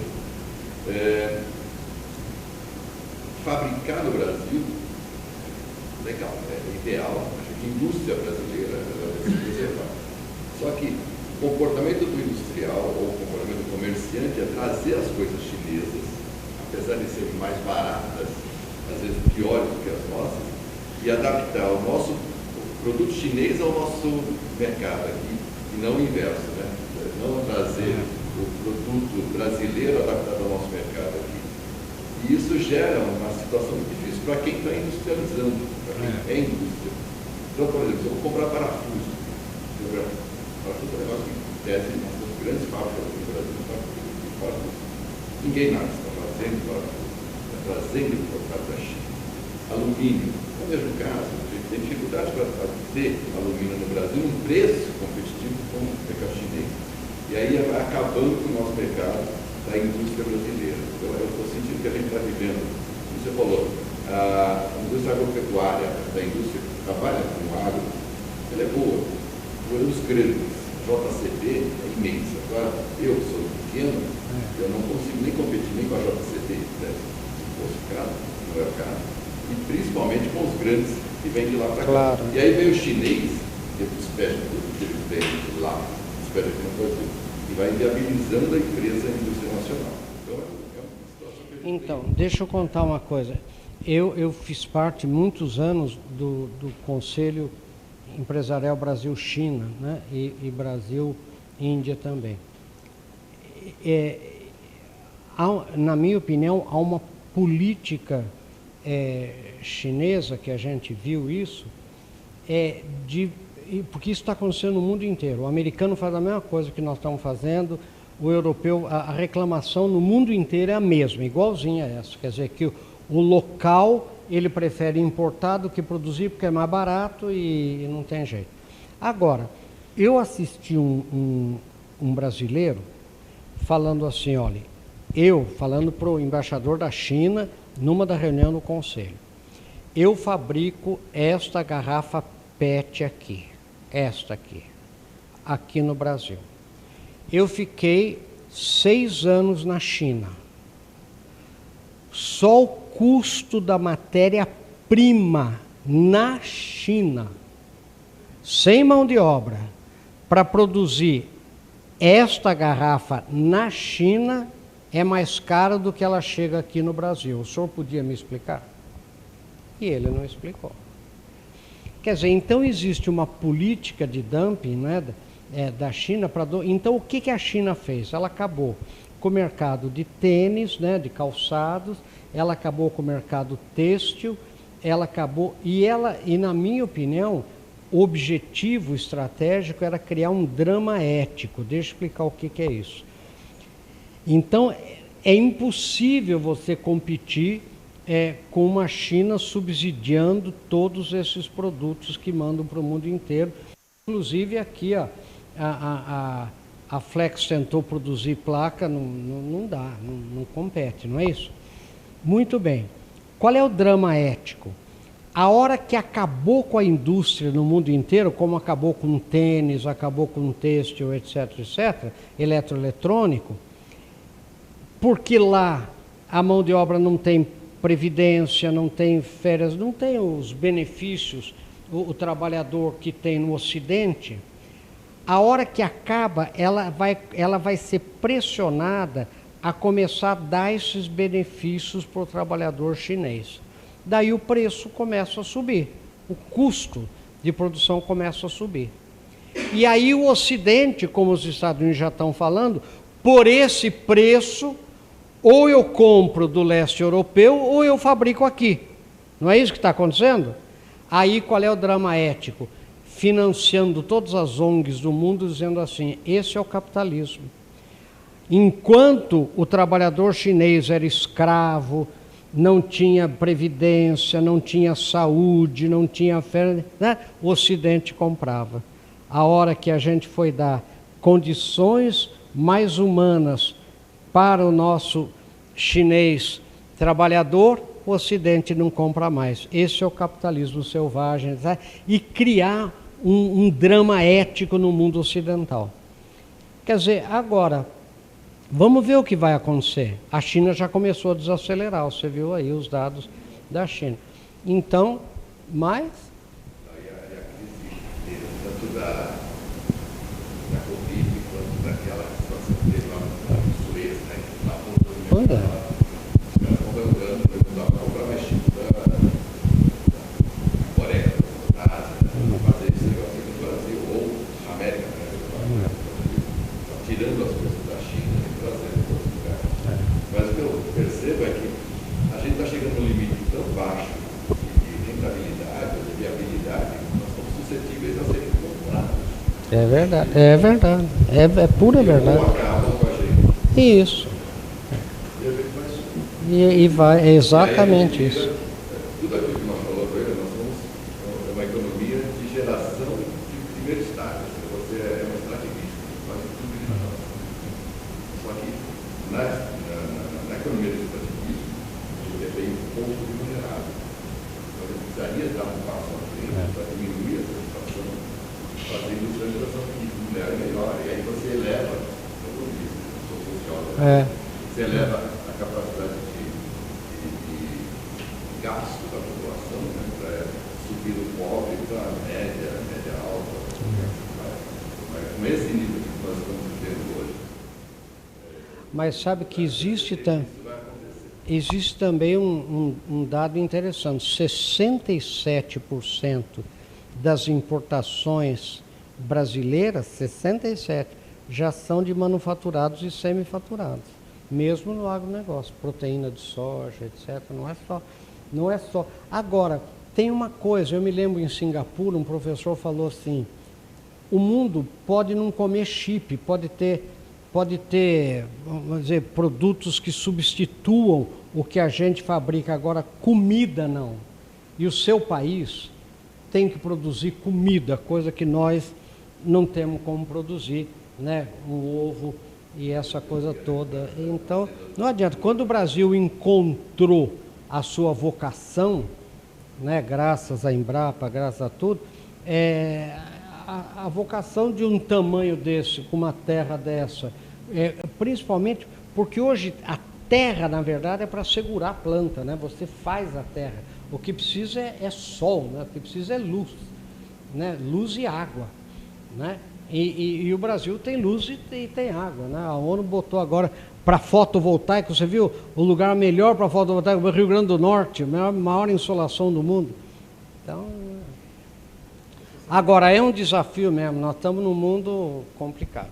Fabricar no Brasil, legal, é ideal, acho que a indústria brasileira deve se preservar. Só que o comportamento do industrial ou o comportamento do comerciante é trazer as coisas chinesas, apesar de serem mais baratas, às vezes piores do que as nossas, e adaptar o nosso produto chinês ao nosso mercado aqui, e não o inverso, né? Não trazer o produto brasileiro adaptado ao nosso mercado aqui. E isso gera uma situação muito difícil para quem está industrializando, para quem é indústria. Então, por exemplo, se eu vou comprar parafuso, parafuso é um negócio que tese nós temos grandes fábricas no Brasil, ninguém mais está fazendo parafuso, está trazendo importado da China. Alumínio, é o mesmo caso, a gente tem dificuldade para ter alumínio no Brasil num preço competitivo com o mercado chinês. E aí vai acabando com o nosso mercado da indústria brasileira. Então, eu estou sentindo que a gente está vivendo, como você falou, a indústria agropecuária, da indústria que trabalha com agro, ela é boa. Os grandes, JCB é imensa. Agora, eu sou pequeno, eu não consigo nem competir nem com a JCB, né? Se fosse o caso, não é o caso. E principalmente com os grandes que vêm de lá para cá. E aí vem o chinês, que despede tudo que eles têm lá, despede aqui no Brasil, e vai inviabilizando a empresa, a indústria nacional. Então é uma situação que a Então, deixa eu contar uma coisa. Eu fiz parte, muitos anos, do Conselho Empresarial Brasil-China, né? E Brasil-Índia também. Na minha opinião, há uma política chinesa, que a gente viu isso, porque isso está acontecendo no mundo inteiro. O americano faz a mesma coisa que nós estamos fazendo, o europeu, a reclamação no mundo inteiro é a mesma, igualzinha a essa. Quer dizer que o local, ele prefere importar do que produzir, porque é mais barato e não tem jeito. Agora, eu assisti um brasileiro falando assim, olha, falando para o embaixador da China, numa da reunião do conselho, eu fabrico esta garrafa PET aqui, esta aqui no Brasil. Eu fiquei 6 anos na China. Só o custo da matéria-prima na China, sem mão de obra, para produzir esta garrafa na China é mais caro do que ela chega aqui no Brasil. O senhor podia me explicar? E ele não explicou. Quer dizer, então existe uma política de dumping, né, da China para... Então o que a China fez? Ela acabou com o mercado de tênis, né, de calçados, ela acabou com o mercado têxtil, ela acabou... E na minha opinião, o objetivo estratégico era criar um drama ético. Deixa eu explicar o que é isso. Então, é impossível você competir com uma China subsidiando todos esses produtos que mandam para o mundo inteiro. Inclusive aqui, ó, a Flex tentou produzir placa, não dá, não compete, não é isso? Muito bem. Qual é o drama ético? A hora que acabou com a indústria no mundo inteiro, como acabou com o tênis, acabou com o têxtil, etc., eletroeletrônico, porque lá a mão de obra não tem previdência, não tem férias, não tem os benefícios o trabalhador que tem no Ocidente, a hora que acaba, ela vai ser pressionada a começar a dar esses benefícios para o trabalhador chinês. Daí o preço começa a subir, o custo de produção começa a subir. E aí o Ocidente, como os Estados Unidos já estão falando, por esse preço, ou eu compro do leste europeu, ou eu fabrico aqui. Não é isso que está acontecendo? Aí qual é o drama ético? Financiando todas as ONGs do mundo, dizendo assim, esse é o capitalismo. Enquanto o trabalhador chinês era escravo, não tinha previdência, não tinha saúde, não tinha fé, né? O Ocidente comprava. A hora que a gente foi dar condições mais humanas para o nosso chinês trabalhador, o Ocidente não compra mais. Esse é o capitalismo selvagem, né? E criar um drama ético no mundo ocidental. Quer dizer, agora, vamos ver o que vai acontecer. A China já começou a desacelerar, você viu aí os dados da China. Então, mas... Aí a crise tanto da Covid quanto daquela situação que teve lá no Suez, né? Na ponta do Coreia, da Ásia, fazer esse negócio aqui no Brasil, ou na América, né? Tirando as coisas da China e trazendo para outros lugares. Mas o que eu percebo é que a gente está chegando num limite tão baixo de rentabilidade, de viabilidade, que nós somos suscetíveis a serem comprados. É verdade, é verdade. É pura verdade. Ou acabam com a gente. Isso. E vai, é exatamente isso. Tudo aquilo que nós falamos, nós somos uma economia de geração de primeiro estágio. Você é um estrategista, faz tudo de nós. Só que na economia do extrativismo, ele é bem pouco remunerado. Então ele precisaria dar um passo à frente para diminuir essa situação, fazendo a geração de mulher melhor. E aí você eleva, eu sou sociólogo, você eleva a capacidade de gasto da população, né, para subir o pobre para a média alta. Mas com esse nível que nós estamos vivendo hoje. Mas sabe que existe também. existe também um dado interessante: 67% das importações brasileiras, 67%, já são de manufaturados e semifaturados, mesmo no agronegócio, proteína de soja, etc. Não é só. Agora, tem uma coisa, eu me lembro em Singapura, um professor falou assim: o mundo pode não comer chip, pode ter, vamos dizer, produtos que substituam o que a gente fabrica. Agora, comida não. E o seu país tem que produzir comida, coisa que nós não temos como produzir, né? O ovo e essa coisa toda. Então, não adianta. Quando o Brasil encontrou a sua vocação, né, graças à Embrapa, graças a tudo, a vocação de um tamanho desse, com uma terra dessa, principalmente porque hoje a terra, na verdade, é para segurar a planta, né? Você faz a terra. O que precisa é sol, né? O que precisa é luz, né? Luz e água, né? E o Brasil tem luz e tem água, né? A ONU botou agora para fotovoltaico, você viu? O lugar melhor para fotovoltaico é o Rio Grande do Norte, a maior insolação do mundo. Então, agora é um desafio mesmo, nós estamos num mundo complicado.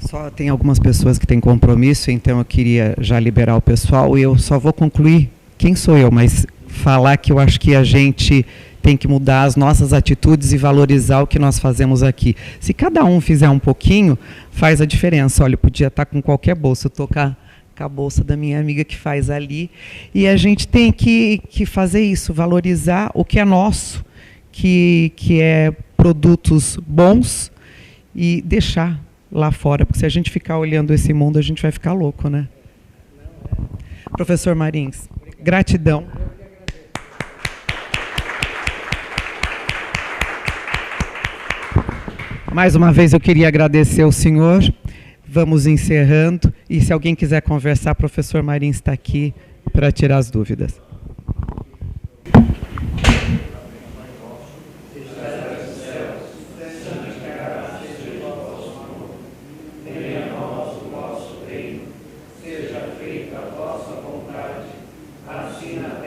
Só tem algumas pessoas que têm compromisso, então eu queria já liberar o pessoal e eu só vou concluir, quem sou eu, mas falar que eu acho que a gente tem que mudar as nossas atitudes e valorizar o que nós fazemos aqui. Se cada um fizer um pouquinho, faz a diferença. Olha, eu podia estar com qualquer bolsa, eu estou com a bolsa da minha amiga que faz ali, e a gente tem que fazer isso, valorizar o que é nosso, que é produtos bons, e deixar lá fora, porque se a gente ficar olhando esse mundo, a gente vai ficar louco, né? Professor Marins, gratidão. Mais uma vez eu queria agradecer ao senhor. Vamos encerrando, e se alguém quiser conversar, o professor Marins está aqui para tirar as dúvidas. Seja feita a vossa vontade, assim na